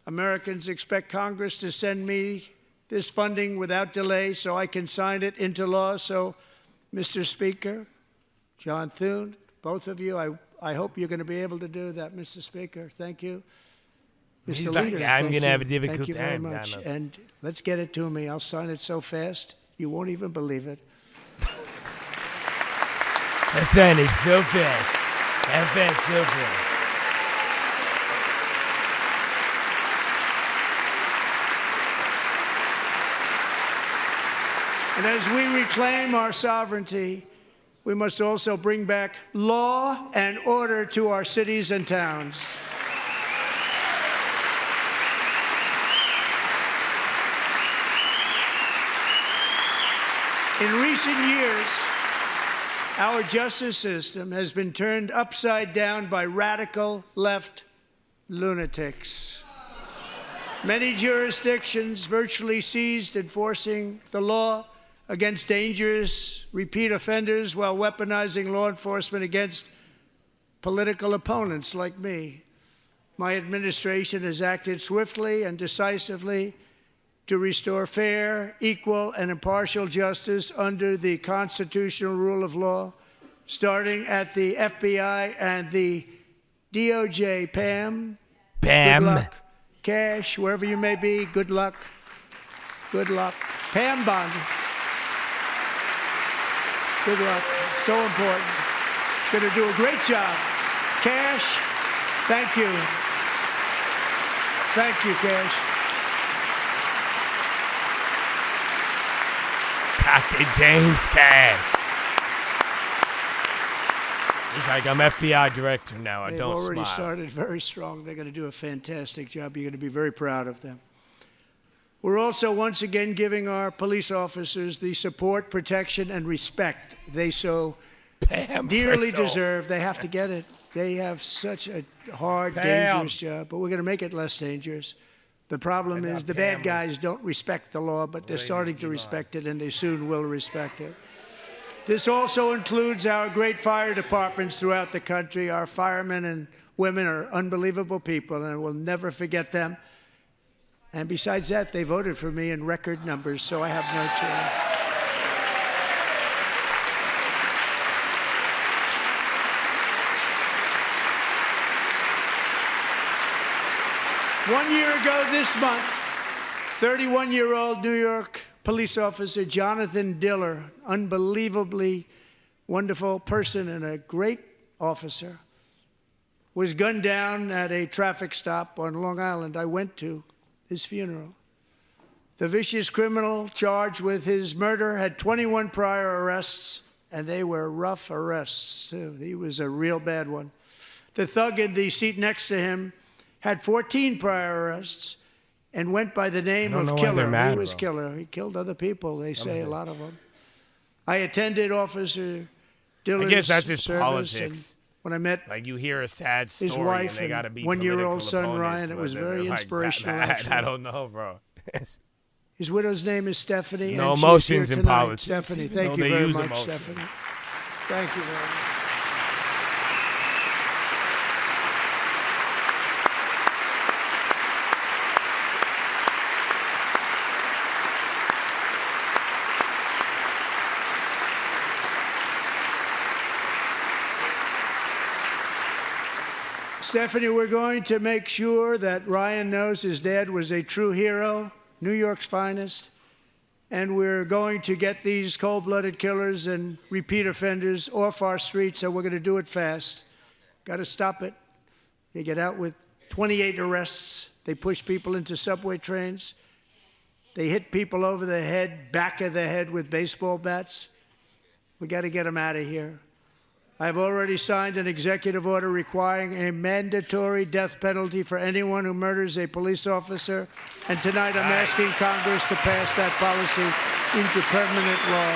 Americans expect Congress to send me this funding without delay so I can sign it into law. So, Mr. Speaker, John Thune, both of you, I hope you're going to be able to do that, Mr. Speaker. Thank you. Mr. He's like, Leader, I'm thank going to you. have a difficult Thank you very time. much. Donald. And let's get it to me. I'll sign it so fast, you won't even believe it. That sign is so fast. That fast, so fast. And as we reclaim our sovereignty, we must also bring back law and order to our cities and towns. In recent years, our justice system has been turned upside down by radical left lunatics. Many jurisdictions virtually ceased enforcing the law against dangerous repeat offenders while weaponizing law enforcement against political opponents like me. My administration has acted swiftly and decisively to restore fair, equal, and impartial justice under the constitutional rule of law, starting at the FBI and the DOJ. Pam, Bam. good luck. Cash, wherever you may be, good luck. Good luck. Pam Bondi. Good luck. So important. Going to do a great job. Cash, thank you. Thank you, Cash. Dr. James Cash. He's like, I'm FBI director now. I They've don't already smile. started very strong. They're going to do a fantastic job. You're going to be very proud of them. We're also once again giving our police officers the support, protection, and respect they so Bam, dearly Crystal. deserve. They have to get it. They have such a hard, Bam. dangerous job, but we're going to make it less dangerous. The problem is the bad guys don't respect the law, but they're starting to respect it, and they soon will respect it. This also includes our great fire departments throughout the country. Our firemen and women are unbelievable people, and we'll never forget them. And besides that, they voted for me in record numbers, so I have no choice. 1 year ago this month, 31-year-old New York police officer Jonathan Diller, unbelievably wonderful person and a great officer, was gunned down at a traffic stop on Long Island. I went to his funeral. The vicious criminal charged with his murder had 21 prior arrests, and they were rough arrests, too. He was a real bad one. The thug in the seat next to him had 14 prior arrests and went by the name of Killer. He was Killer. He killed other people, they say, a lot of them. I attended Officer Diller's I guess that's his service, politics. and when I met Like, you hear a sad story his wife and they got to and be one-year-old political son, opponents, Ryan, it but was they're very like inspirational, that. actually. I don't know, bro. His widow's name is Stephanie. No and emotions she's here in tonight. politics, Stephanie, even thank though you they very use much, emotions. Stephanie. Thank you very much. Stephanie, we're going to make sure that Ryan knows his dad was a true hero, New York's finest, and we're going to get these cold-blooded killers and repeat offenders off our streets, so we're going to do it fast. Got to stop it. They get out with 28 arrests. They push people into subway trains. They hit people over the head, back of the head with baseball bats. We got to get them out of here. I've already signed an executive order requiring a mandatory death penalty for anyone who murders a police officer, and tonight I'm asking Congress to pass that policy into permanent law.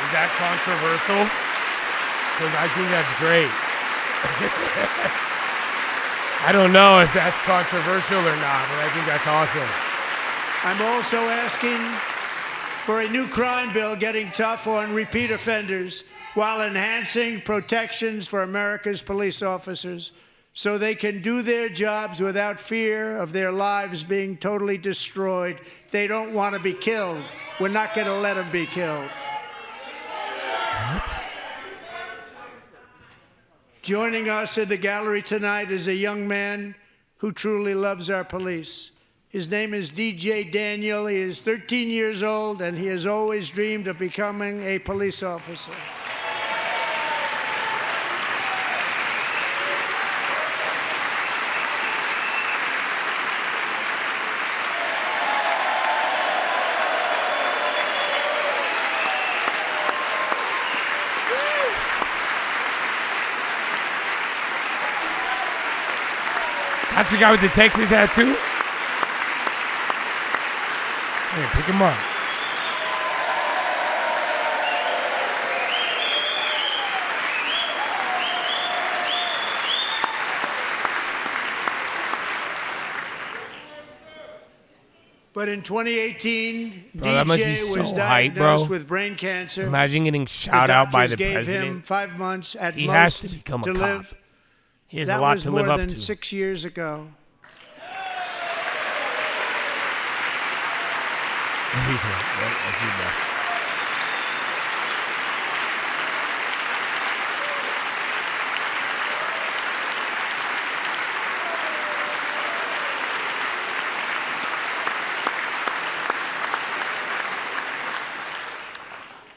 Is that controversial? Because I think that's great. I don't know if that's controversial or not, but I think that's awesome. I'm also asking for a new crime bill getting tough on repeat offenders while enhancing protections for America's police officers so they can do their jobs without fear of their lives being totally destroyed. They don't want to be killed. We're not going to let them be killed. What? Joining us in the gallery tonight is a young man who truly loves our police. His name is DJ Daniel. He is 13 years old, and he has always dreamed of becoming a police officer. That's the guy with the Texas hat, too? Here, pick him up. But in 2018, Bro, that must be DJ was so diagnosed hype, bro. with brain cancer. Imagine getting shout out by the doctors gave president. him 5 months at He most has to become a to cop. live. He has That a lot was to more live up than to. 6 years ago. He's here. Right, that's you, bro.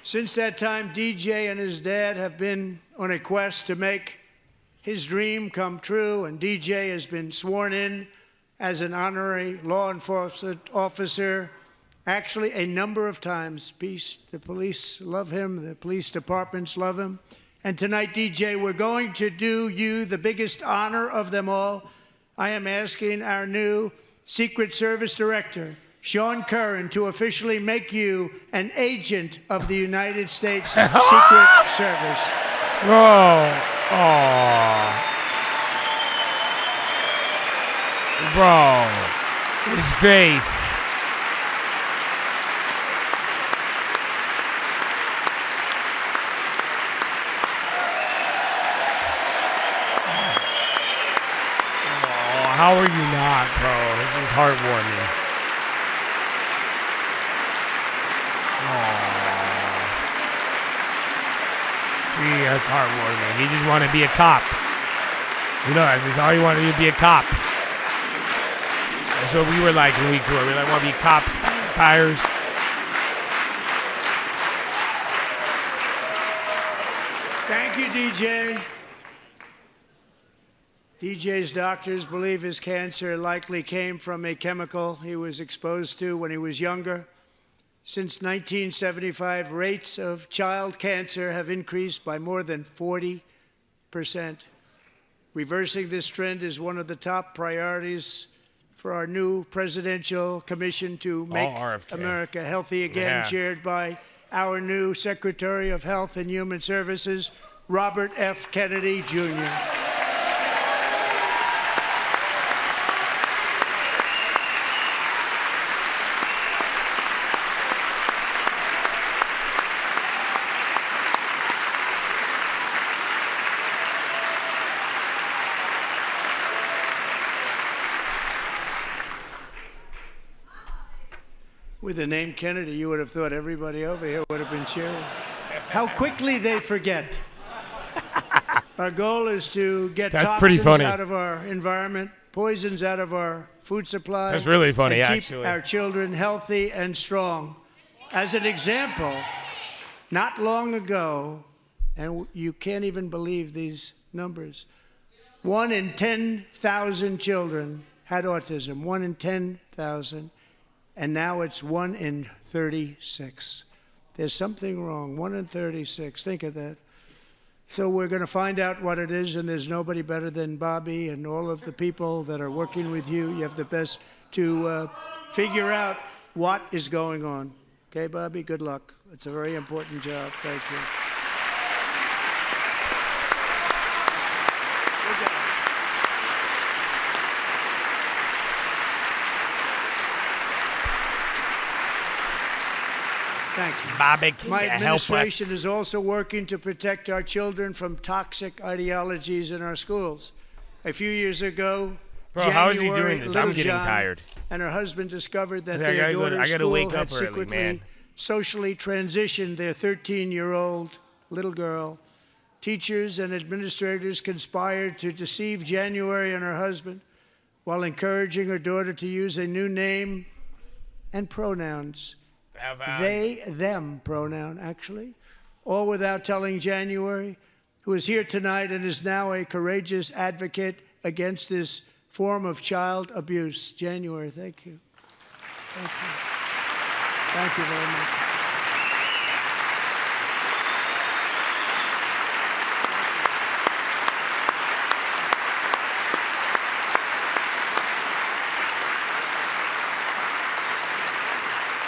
Since that time, DJ and his dad have been on a quest to make his dream come true, and DJ has been sworn in as an honorary law enforcement officer actually a number of times. The police love him, the police departments love him. And tonight, DJ, we're going to do you the biggest honor of them all. I am asking our new Secret Service Director, Sean Curran, to officially make you an agent of the United States Secret Service. Bro, his face. How are you not, bro? This is heartwarming. See, that's heartwarming. He just wanted to be a cop. You know, that's all he wanted to be, a cop. That's what we were like when we grew up. We like want to be cops, tires. Thank you, DJ. DJ's doctors believe his cancer likely came from a chemical he was exposed to when he was younger. Since 1975, rates of child cancer have increased by more than 40%. Reversing this trend is one of the top priorities for our new presidential commission to make America healthy again, chaired by our new Secretary of Health and Human Services, Robert F. Kennedy, Jr. With the name Kennedy, you would have thought everybody over here would have been cheering. How quickly they forget. Our goal is to get toxins out of our environment, poisons out of our food supply. That's really funny, and actually. keep our children healthy and strong. As an example, not long ago, and you can't even believe these numbers, 1 in 10,000 children had autism, 1 in 10,000. And now it's 1 in 36. There's something wrong. 1 in 36. Think of that. So we're going to find out what it is, and there's nobody better than Bobby and all of the people that are working with you. You have the best to figure out what is going on. Okay, Bobby? Good luck. It's a very important job. Thank you. Thank you. Bobby, can My you help administration us? is also working to protect our children from toxic ideologies in our schools. A few years ago, Bro, how is he January, doing this? little I'm getting John tired. and her husband discovered that I their gotta daughter's wake school up had early, secretly man. socially transitioned their 13-year-old little girl teachers and administrators conspired to deceive January and her husband while encouraging her daughter to use a new name and pronouns. They, them pronoun, actually. All without telling January, who is here tonight and is now a courageous advocate against this form of child abuse. January, thank you. Thank you. Thank you very much.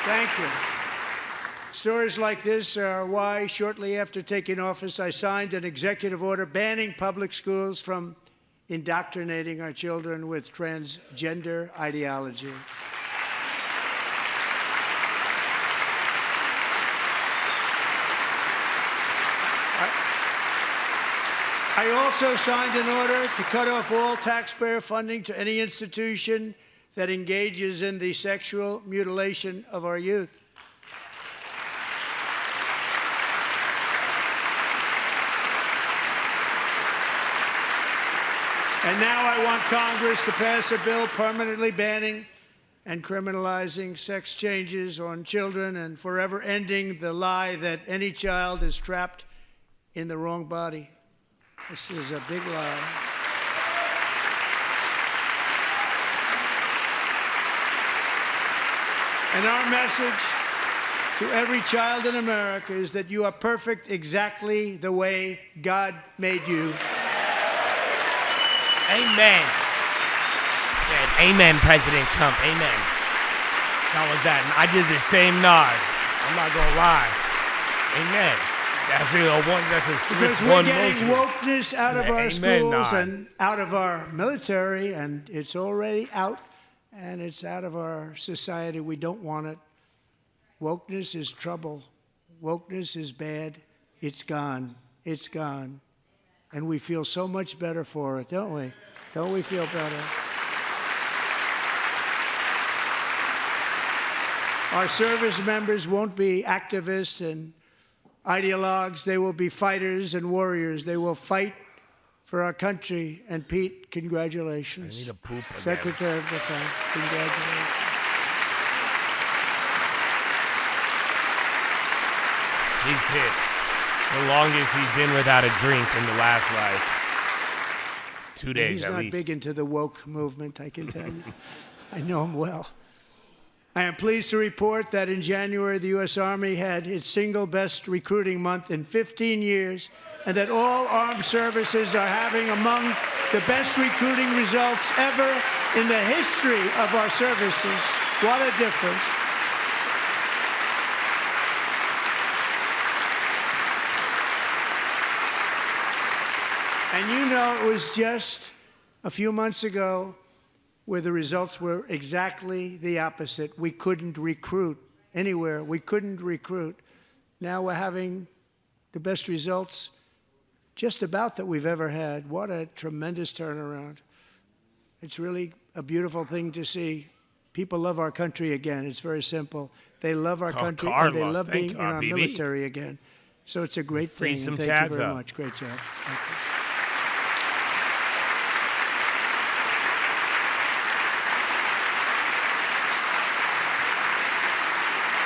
Thank you. Stories like this are why, shortly after taking office, I signed an executive order banning public schools from indoctrinating our children with transgender ideology. I also signed an order to cut off all taxpayer funding to any institution that engages in the sexual mutilation of our youth. And now I want Congress to pass a bill permanently banning and criminalizing sex changes on children and forever ending the lie that any child is trapped in the wrong body. This is a big lie. And our message to every child in America is that you are perfect exactly the way God made you. Amen. Said, amen, President Trump. Amen. That was that. I did the same nod. I'm not going to lie. Amen. That's a because Swiss we're one getting motion. wokeness out of our Amen, schools nod. and out of our military, and it's already out, and it's out of our society. We don't want it. Wokeness is trouble. Wokeness is bad. It's gone. It's gone. And we feel so much better for it, don't we? Don't we feel better? Our service members won't be activists and ideologues. They will be fighters and warriors. They will fight for our country. And Pete, congratulations. I need a poop again. Secretary of Defense, congratulations. He's pissed. The longest he's been without a drink in the last, 2 days He's at not least. big into the woke movement, I can tell you. I know him well. I am pleased to report that in January, the U.S. Army had its single best recruiting month in 15 years, and that all armed services are having among the best recruiting results ever in the history of our services. What a difference. And you know, it was just a few months ago where the results were exactly the opposite. We couldn't recruit anywhere. We couldn't recruit. Now we're having the best results just about that we've ever had. What a tremendous turnaround. It's really a beautiful thing to see. People love our country again. It's very simple. They love our country, and they love being in our military again. So it's a great thing. some Thank chads you very up. much. Great job. Thank you.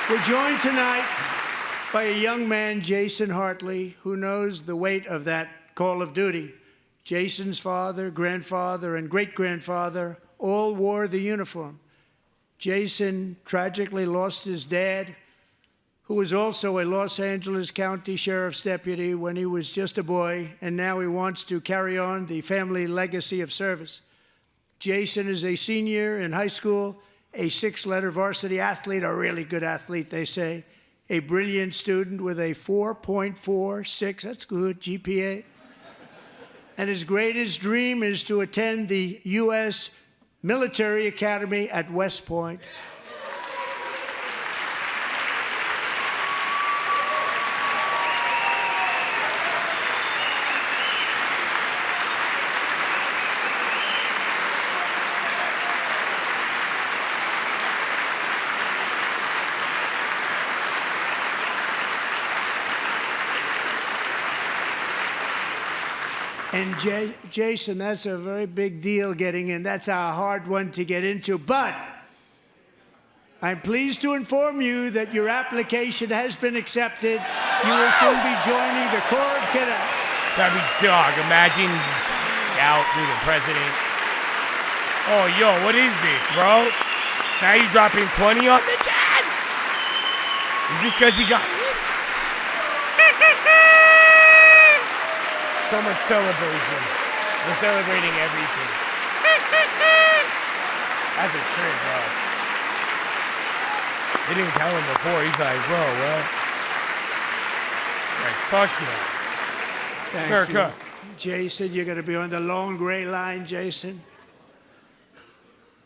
We're joined tonight by a young man, Jason Hartley, who knows the weight of that call of duty. Jason's father, grandfather, and great-grandfather all wore the uniform. Jason tragically lost his dad, who was also a Los Angeles County Sheriff's deputy when he was just a boy, and now he wants to carry on the family legacy of service. Jason is a senior in high school, a 6-letter varsity athlete, a really good athlete, they say, a brilliant student with a 4.46, that's good, GPA. And his greatest dream is to attend the U.S. Military Academy at West Point. And Jason, that's a very big deal getting in. That's a hard one to get into. But I'm pleased to inform you that your application has been accepted. You will soon be joining the Corps of Cadets. That'd be dog. Imagine out through the president. Oh, yo, what is this, bro? Now you dropping 20 on the chat? Is this because he got hit? So much celebration. We're celebrating everything. That's a trip, bro. They didn't tell him before. He's like, bro, what? He's like, fuck you. Thank America. you. Jason, you're going to be on the long gray line, Jason.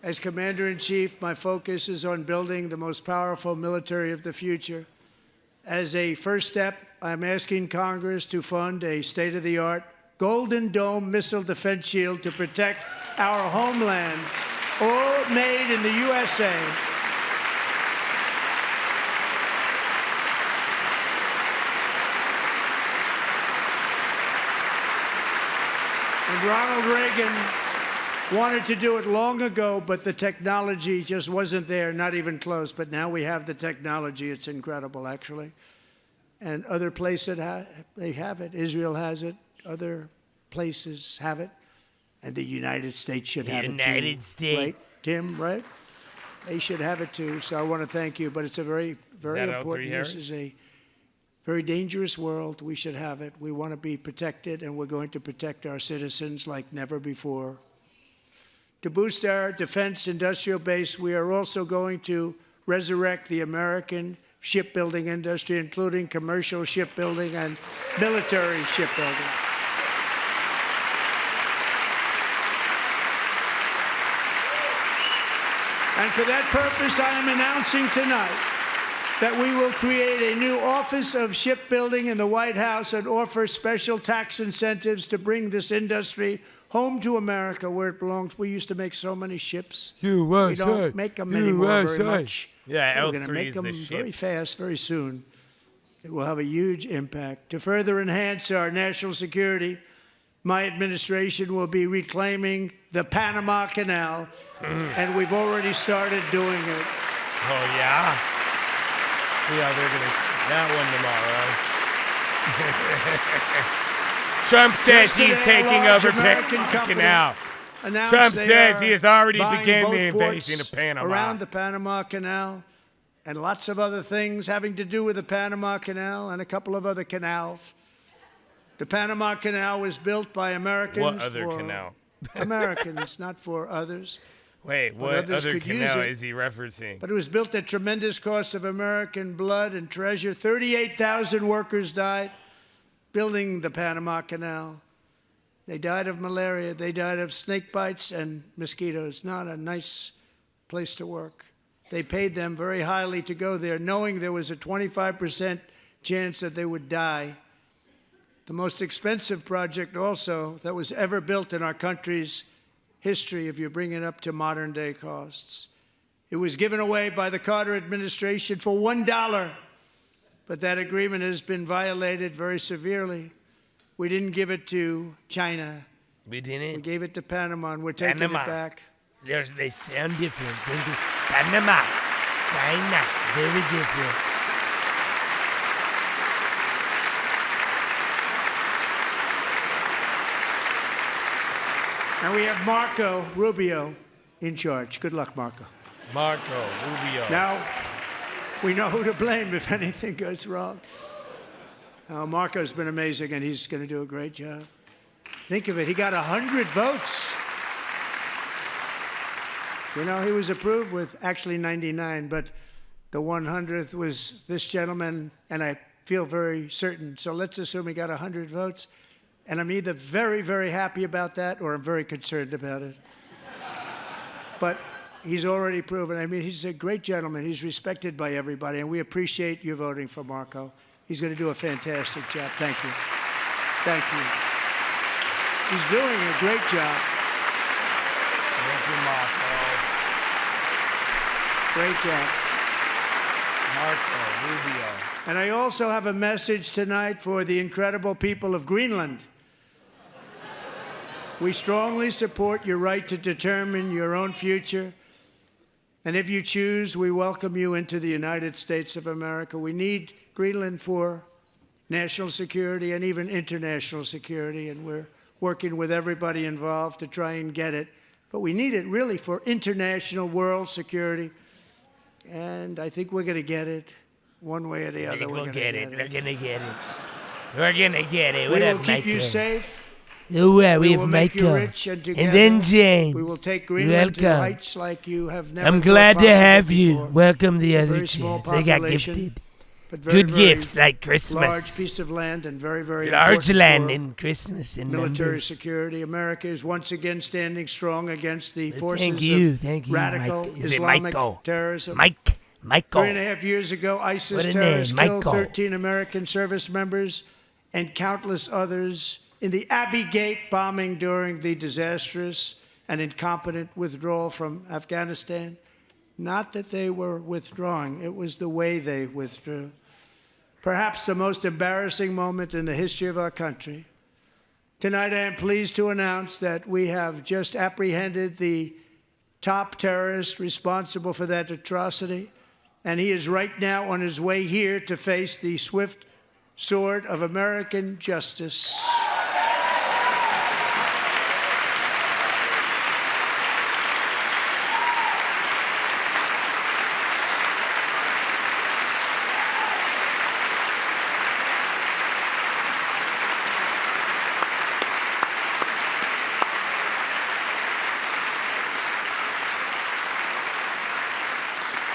As Commander-in-Chief, my focus is on building the most powerful military of the future. As a first step, I'm asking Congress to fund a state-of-the-art Golden Dome missile defense shield to protect our homeland, all made in the USA. And Ronald Reagan wanted to do it long ago, but the technology just wasn't there, not even close. But now we have the technology. It's incredible, actually. And other places, they have it. Israel has it. Other places have it. And the United States should have it, too. United States. Right, Tim, right? They should have it, too. So I want to thank you. But it's a very, very important. This is a very dangerous world. We should have it. We want to be protected, and we're going to protect our citizens like never before. To boost our defense industrial base, we are also going to resurrect the American shipbuilding industry, including commercial shipbuilding and military shipbuilding. And for that purpose, I am announcing tonight that we will create a new Office of Shipbuilding in the White House and offer special tax incentives to bring this industry home to America where it belongs. We used to make so many ships. USA. We don't make them anymore very much. Yeah, we're going to make them very fast, very soon. It will have a huge impact. To further enhance our national security, my administration will be reclaiming the Panama Canal, and we've already started doing it. Oh, yeah? See how they're going to take that one tomorrow. Trump says he's taking over Panama Canal. Trump says he has already begun the invasion of Panama. Around the Panama Canal and lots of other things having to do with the Panama Canal and a couple of other canals. The Panama Canal was built by Americans. What other canal? Americans, not for others. Wait, what other canal is he referencing? But it was built at tremendous cost of American blood and treasure. 38,000 workers died building the Panama Canal. They died of malaria. They died of snake bites and mosquitoes. Not a nice place to work. They paid them very highly to go there, knowing there was a 25% chance that they would die. The most expensive project also that was ever built in our country's history, if you bring it up to modern day costs. It was given away by the Carter administration for $1, but that agreement has been violated very severely. We didn't give it to China. We didn't? We gave it to Panama, and we're taking it back. They sound different. Panama, China, very different. And we have Marco Rubio in charge. Good luck, Marco. Marco Rubio. Now, we know who to blame if anything goes wrong. Marco's been amazing, and he's going to do a great job. Think of it. He got 100 votes. You know, he was approved with actually 99, but the 100th was this gentleman, and I feel very certain. So let's assume he got 100 votes. And I'm either very, very happy about that or I'm very concerned about it. But he's already proven. I mean, he's a great gentleman. He's respected by everybody, and we appreciate you voting for Marco. He's going to do a fantastic job. Thank you. Thank you. He's doing a great job. Thank you, Marco. Great job. Marco Rubio. And I also have a message tonight for the incredible people of Greenland. We strongly support your right to determine your own future. And if you choose, we welcome you into the United States of America. We need Greenland for national security and even international security, and we're working with everybody involved to try and get it. But we need it really for international world security, and I think we're going to get it one way or the other. We'll get it. We're going to get it. We're going to get it. We will keep you safe. We will make you rich, and together then James, we will take Greenland to heights like you have never I'm thought glad to have possible you. before. Welcome the It's a other very small chairs. They got population, gifted. but very, Good very gifts like Christmas. large piece of land and very, very Large important land for and Christmas and military numbers. security. America is once again standing strong against the forces Thank you, of radical Mike. Is it Islamic Michael? terrorism. Michael. 3.5 years ago, ISIS What a terrorists name, killed Michael. 13 American service members and countless others in the Abbey Gate bombing during the disastrous and incompetent withdrawal from Afghanistan. Not that they were withdrawing, it was the way they withdrew. Perhaps the most embarrassing moment in the history of our country. Tonight, I am pleased to announce that we have just apprehended the top terrorist responsible for that atrocity, and he is right now on his way here to face the swift sword of American justice.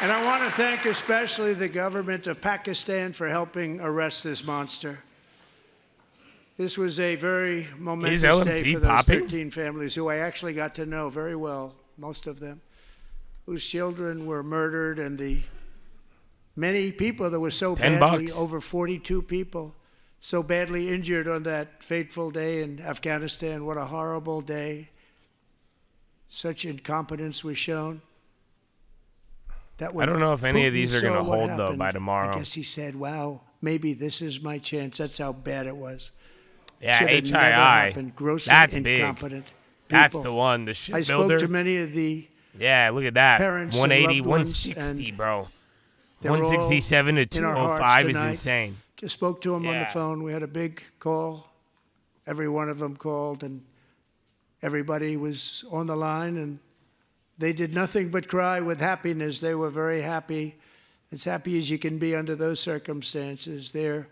And I want to thank especially the government of Pakistan for helping arrest this monster. This was a very momentous day for those 13 families who I actually got to know very well, most of them, whose children were murdered, and the many people that were so badly, over 42 people, so badly injured on that fateful day in Afghanistan. What a horrible day. Such incompetence was shown. I don't know if any of these are going to hold, though, by I tomorrow. guess he said, wow, maybe this is my chance. That's how bad it was. Yeah, Should have never HII. happened. Grossly That's incompetent big. That's people. the one, the I shipbuilder. spoke to many of the Yeah, look at that. parents and 180, loved ones, 160, and bro. they were all 167 to in our hearts 205 is tonight. insane. Just spoke to them on the Yeah. phone. We had a big call. Every one of them called, and everybody was on the line, and they did nothing but cry with happiness. They were very happy, as happy as you can be under those circumstances. Their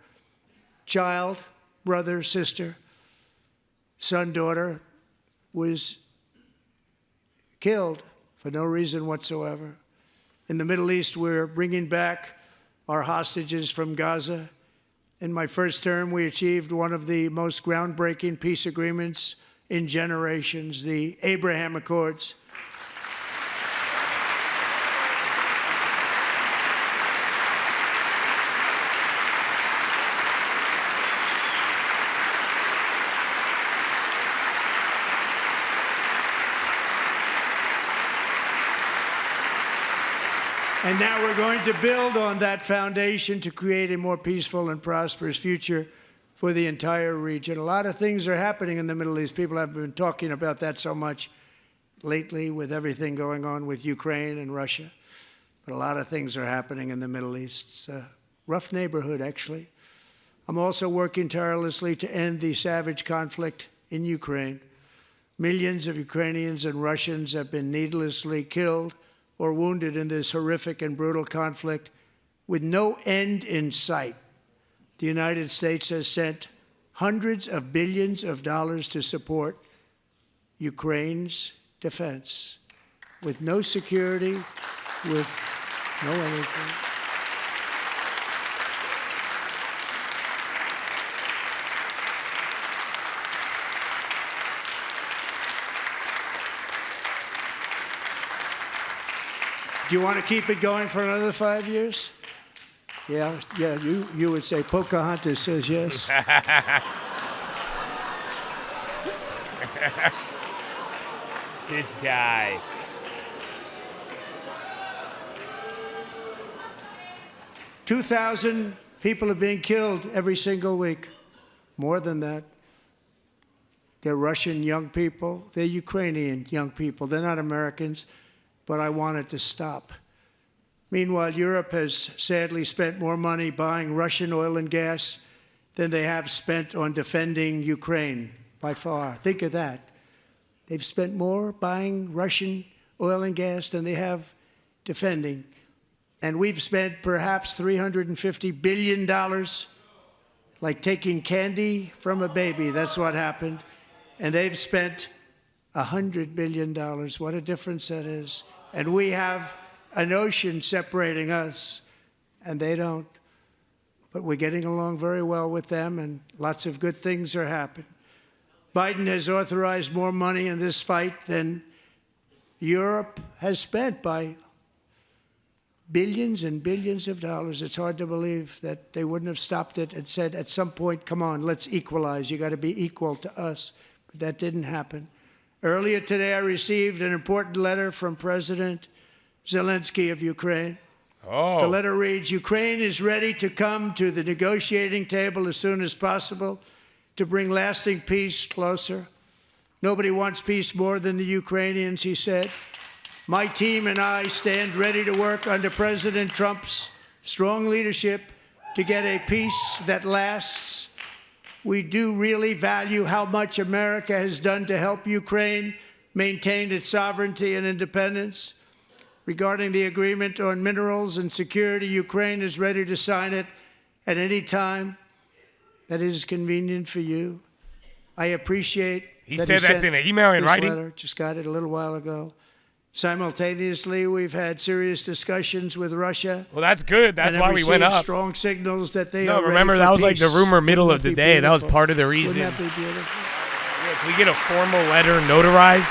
child, brother, sister, son, daughter was killed for no reason whatsoever. In the Middle East, we're bringing back our hostages from Gaza. In my first term, we achieved one of the most groundbreaking peace agreements in generations, the Abraham Accords. And now we're going to build on that foundation to create a more peaceful and prosperous future for the entire region. A lot of things are happening in the Middle East. People have been talking about that so much lately with everything going on with Ukraine and Russia. But a lot of things are happening in the Middle East. It's a rough neighborhood, actually. I'm also working tirelessly to end the savage conflict in Ukraine. Millions of Ukrainians and Russians have been needlessly killed or wounded in this horrific and brutal conflict with no end in sight. The United States has sent hundreds of billions of dollars to support Ukraine's defense with no security, with no anything. Do you want to keep it going for another 5 years? Yeah, you would say Pocahontas says yes. This guy. $2,000 people are being killed every single week. More than that. They're Russian young people. They're Ukrainian young people. They're not Americans, but I want it to stop. Meanwhile, Europe has sadly spent more money buying Russian oil and gas than they have spent on defending Ukraine, by far. Think of that. They've spent more buying Russian oil and gas than they have defending. And we've spent perhaps $350 billion, like taking candy from a baby. That's what happened. And they've spent $100 billion. What a difference that is. And we have an ocean separating us, and they don't. But we're getting along very well with them, and lots of good things are happening. Biden has authorized more money in this fight than Europe has spent by billions and billions of dollars. It's hard to believe that they wouldn't have stopped it and said at some point, come on, let's equalize. You got to be equal to us. But that didn't happen. Earlier today, I received an important letter from President Zelensky of Ukraine. The letter reads, Ukraine is ready to come to the negotiating table as soon as possible to bring lasting peace closer. Nobody wants peace more than the Ukrainians, he said. My team and I stand ready to work under President Trump's strong leadership to get a peace that lasts. We do really value how much America has done to help Ukraine maintain its sovereignty and independence. Regarding the agreement on minerals and security, Ukraine is ready to sign it at any time that is convenient for you. I appreciate he said that's in an email in writing. Letter. Just got it a little while ago. Simultaneously, we've had serious discussions with Russia. Well, that's good. That's why we went up. Strong signals that they no, are remember ready that for was like peace. the rumor middle of the day. That was Beautiful. part of the reason. Wouldn't that be beautiful? Yeah, if we get a formal letter notarized,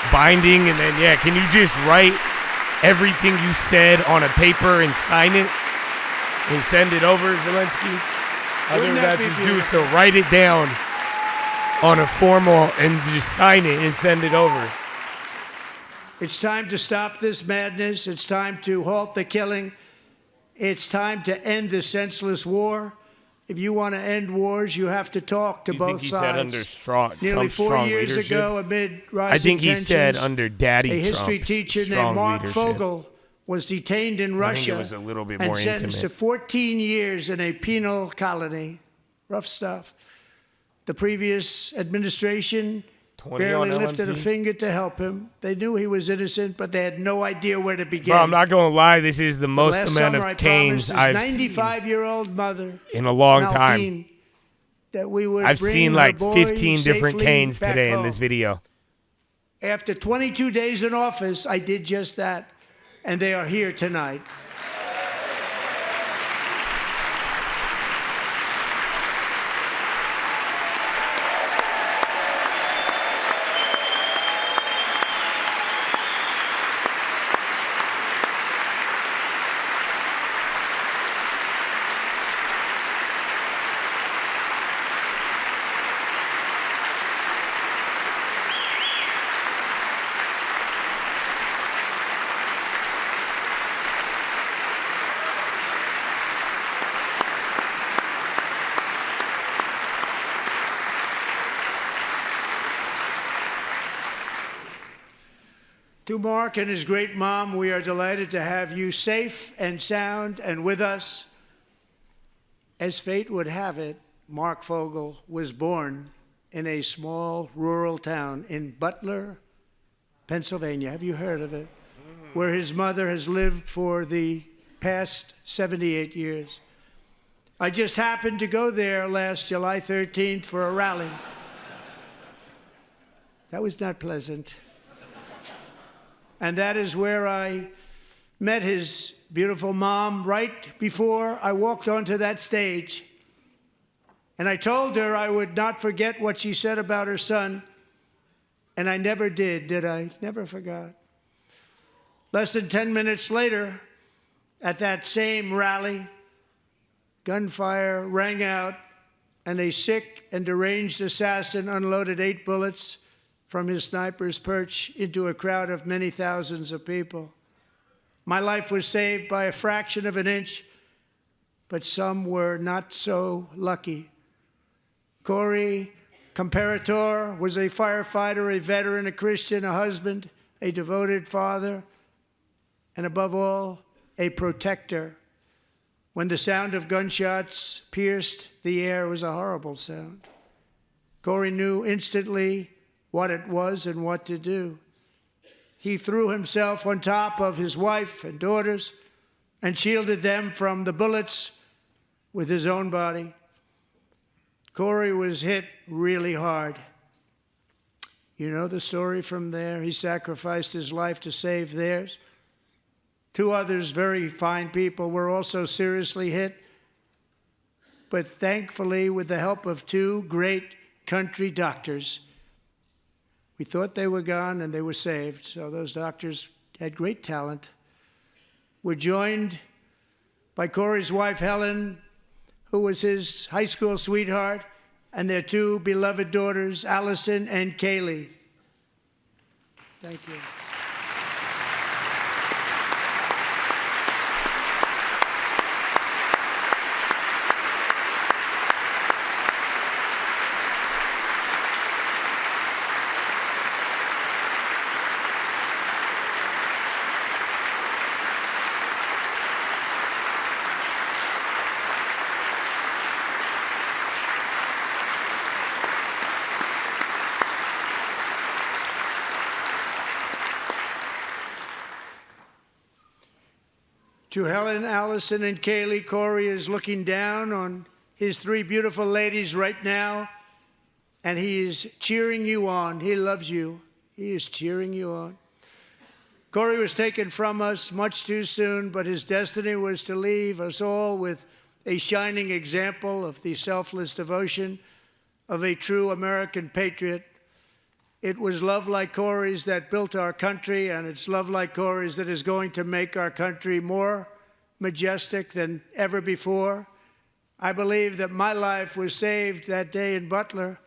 binding, and then, yeah, can you just write everything you said on a paper and sign it and send it over, Zelensky? I think that's just do so. Write it down on a formal and just sign it and send it over. It's time to stop this madness. It's time to halt the killing. It's time to end the senseless war. If you want to end wars, you have to talk to both sides. He said under Nearly Trump's 4 strong years leadership. ago, amid rising I think he tensions, said under Daddy a history Trump's teacher strong named Mark leadership. Fogel was detained in Russia I think it was a little bit and more sentenced intimate. to 14 years in a penal colony. Rough stuff. The previous administration barely lifted a finger to help him. They knew he was innocent, but they had no idea where to begin. Bro, I'm not going to lie. This is the most Last amount summer, of canes I've seen 95-year-old mother in a long Malphine, time. That we would I've bring seen her like boy 15 different safely canes back today in home. this video. After 22 days in office, I did just that, and they are here tonight. To Mark and his great mom, we are delighted to have you safe and sound and with us. As fate would have it, Mark Fogel was born in a small rural town in Butler, Pennsylvania. Have you heard of it? Where his mother has lived for the past 78 years. I just happened to go there last July 13th for a rally. That was not pleasant. And that is where I met his beautiful mom right before I walked onto that stage. And I told her I would not forget what she said about her son. And I never did I? Never forgot. Less than 10 minutes later, at that same rally, gunfire rang out, and a sick and deranged assassin unloaded 8 bullets from his sniper's perch into a crowd of many thousands of people. My life was saved by a fraction of an inch, but some were not so lucky. Corey comparator, was a firefighter, a veteran, a Christian, a husband, a devoted father, and above all, a protector. When the sound of gunshots pierced the air, it was a horrible sound. Corey knew instantly what it was and what to do. He threw himself on top of his wife and daughters and shielded them from the bullets with his own body. Corey was hit really hard. You know the story from there. He sacrificed his life to save theirs. Two others, very fine people, were also seriously hit. But thankfully, with the help of two great country doctors, we thought they were gone and they were saved. So those doctors had great talent. We're joined by Corey's wife, Helen, who was his high school sweetheart, and their two beloved daughters, Allison and Kaylee. Thank you. To Helen, Allison, and Kaylee, Corey is looking down on his three beautiful ladies right now, and he is cheering you on. He loves you. He is cheering you on. Corey was taken from us much too soon, but his destiny was to leave us all with a shining example of the selfless devotion of a true American patriot. It was love like Corey's that built our country, and it's love like Corey's that is going to make our country more majestic than ever before. I believe that my life was saved that day in Butler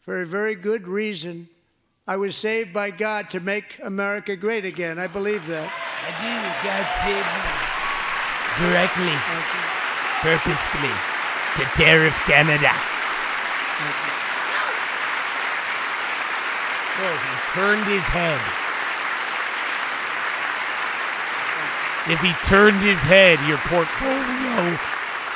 for a very good reason. I was saved by God to make America great again. I believe that. I do. God saved me. Directly. Purposefully. To Tariff Canada. Oh, he turned his head. If he turned his head, your portfolio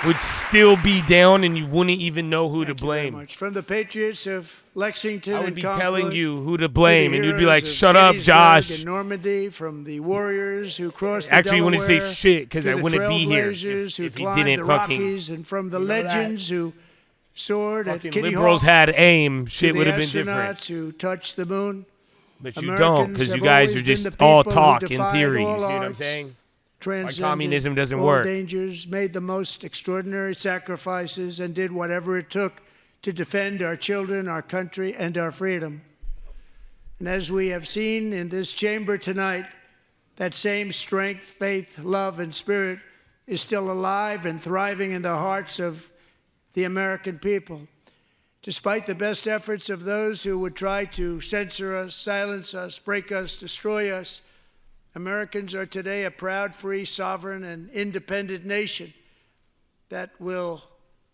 would still be down and you wouldn't even know who to blame. Very much. From the Patriots of Lexington I would and be Concord, telling you who to blame, and you'd be like, heroes of shut up, Gettysburg Josh. and Normandy, from the warriors who crossed the Actually, you wouldn't say Delaware, shit, because to I the wouldn't be here trailblazers who if he climbed didn't the fucking... Rockies, and from the You know that? legends who soared at Fucking Kitty liberals Hawk, had aim, to shit the would have been different. astronauts who touched the moon. But you don't, because you guys are just all talk in theory. You see what I'm saying? Why communism doesn't all work. Dangers, made the most extraordinary sacrifices, and did whatever it took to defend our children, our country, and our freedom. And as we have seen in this chamber tonight, that same strength, faith, love, and spirit is still alive and thriving in the hearts of the American people. Despite the best efforts of those who would try to censor us, silence us, break us, destroy us, Americans are today a proud, free, sovereign, and independent nation that will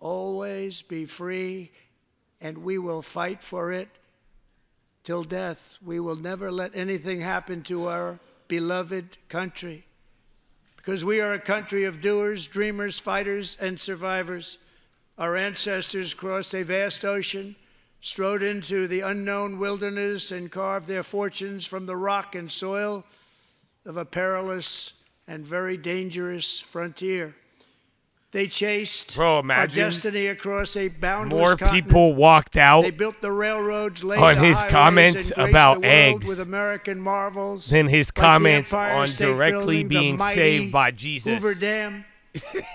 always be free, and we will fight for it till death. We will never let anything happen to our beloved country, because we are a country of doers, dreamers, fighters, and survivors. Our ancestors crossed a vast ocean, strode into the unknown wilderness, and carved their fortunes from the rock and soil of a perilous and very dangerous frontier. They chased our destiny across a boundless more continent. people walked out They built the railroads, laid on the his highways, comments and graced about the world eggs with American marvels, than his like the comments Empire on State directly Building, being the mighty saved by Jesus Hoover Dam,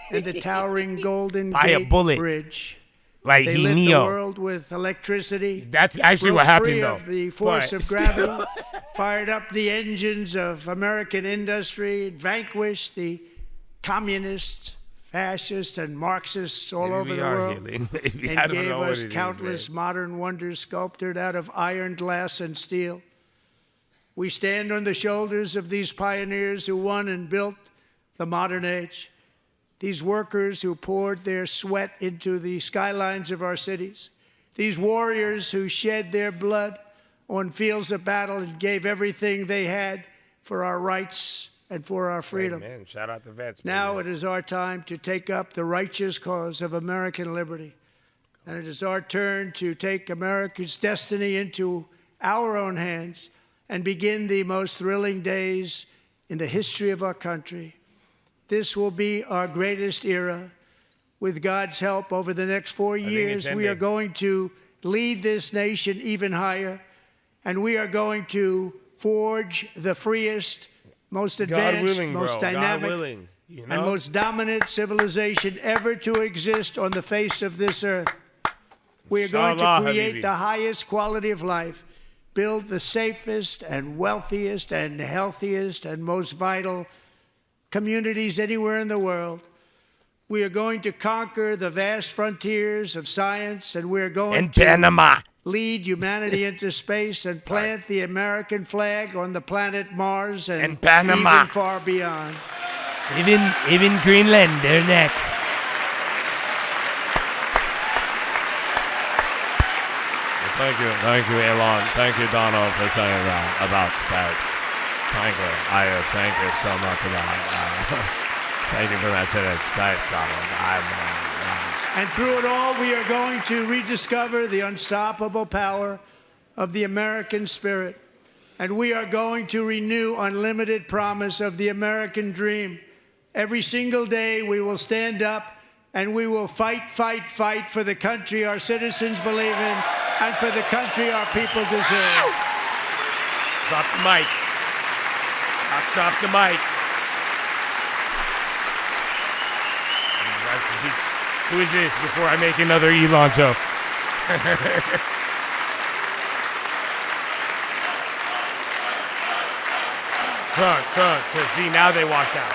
and the towering Golden by a Gate bullet. Bridge. Like They he lit the knew. world with electricity. That's actually broke what happened, free though. of the force But of still. gravity, fired up the engines of American industry, vanquished the communists, fascists, and Marxists all Maybe over we the are world, healing. Maybe. I and don't gave know what us it is, countless man. modern wonders sculptured out of iron, glass, and steel. We stand on the shoulders of these pioneers who won and built the modern age. These workers who poured their sweat into the skylines of our cities. These warriors who shed their blood on fields of battle and gave everything they had for our rights and for our freedom. Man, shout out to vets. Now it is our time to take up the righteous cause of American liberty. And it is our turn to take America's destiny into our own hands and begin the most thrilling days in the history of our country. This will be our greatest era. With God's help, over the next 4 years, we are going to lead this nation even higher, and we are going to forge the freest, most advanced, most dynamic, and most dominant civilization ever to exist on the face of this earth. We are going to create the highest quality of life, build the safest and wealthiest and healthiest and most vital communities anywhere in the world. We are going to conquer the vast frontiers of science, and we are going to lead humanity into space and plant the American flag on the planet Mars and even far beyond. Even Greenland, they're next. Thank you, Elon. Thank you, Donald, for saying that about space. Thank you. Thank you so much about thank you for mentioning space, Donald. And through it all, we are going to rediscover the unstoppable power of the American spirit. And we are going to renew unlimited promise of the American dream. Every single day, we will stand up and we will fight, fight, fight for the country our citizens believe in and for the country our people deserve. Drop the mic. Drop the mic. Who is this before I make another Elon joke? Trunk. See, now they walked out.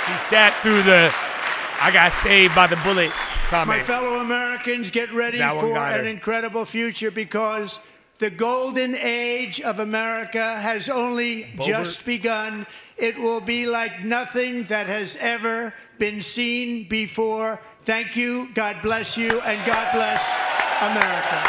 She sat through the I got saved by the bullet comment. My fellow Americans, get ready for an incredible future, because the golden age of America has only just begun. It will be like nothing that has ever been seen before. Thank you, God bless you, and God bless America.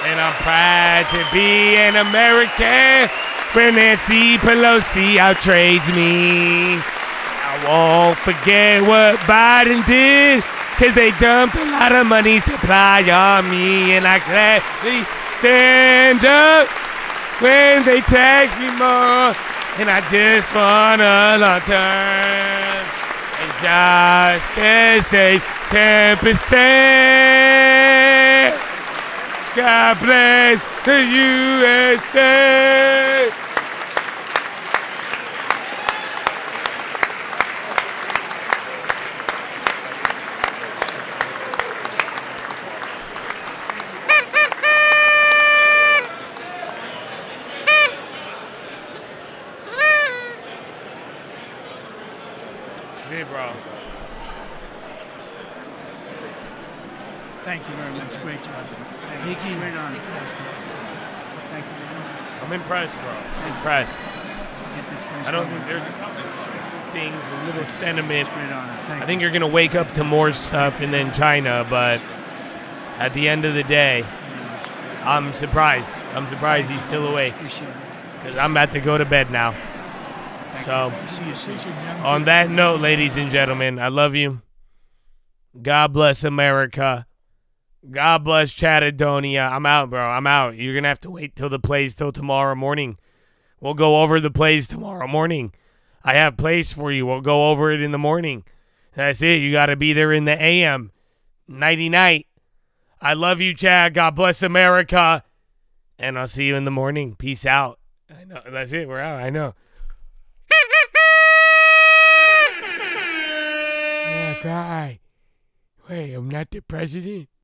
And I'm proud to be an American when Nancy Pelosi outtrades me. I won't forget what Biden did, 'cause they dumped a lot of money supply on me, and I gladly stand up when they tax me more, and I just want a long term. And Josh says save 10%. God bless the USA. See, bro. Thank you very much. Great job. Thank you. Right on. Thank you. I'm impressed, bro. I'm impressed. I don't think there's a couple of things, a little sentiment. I think you're going to wake up to more stuff and then China, but at the end of the day, I'm surprised. I'm surprised he's still awake, because I'm about to go to bed now. So, on that note, ladies and gentlemen, I love you. God bless America. God bless Chattadonia. I'm out, bro. I'm out. You're going to have to wait till the plays till tomorrow morning. We'll go over the plays tomorrow morning. I have plays for you. We'll go over it in the morning. That's it. You got to be there in the AM. Nighty-night. I love you, Chad. God bless America. And I'll see you in the morning. Peace out. I know. That's it. We're out. I know. That's right. Wait, I'm not the president.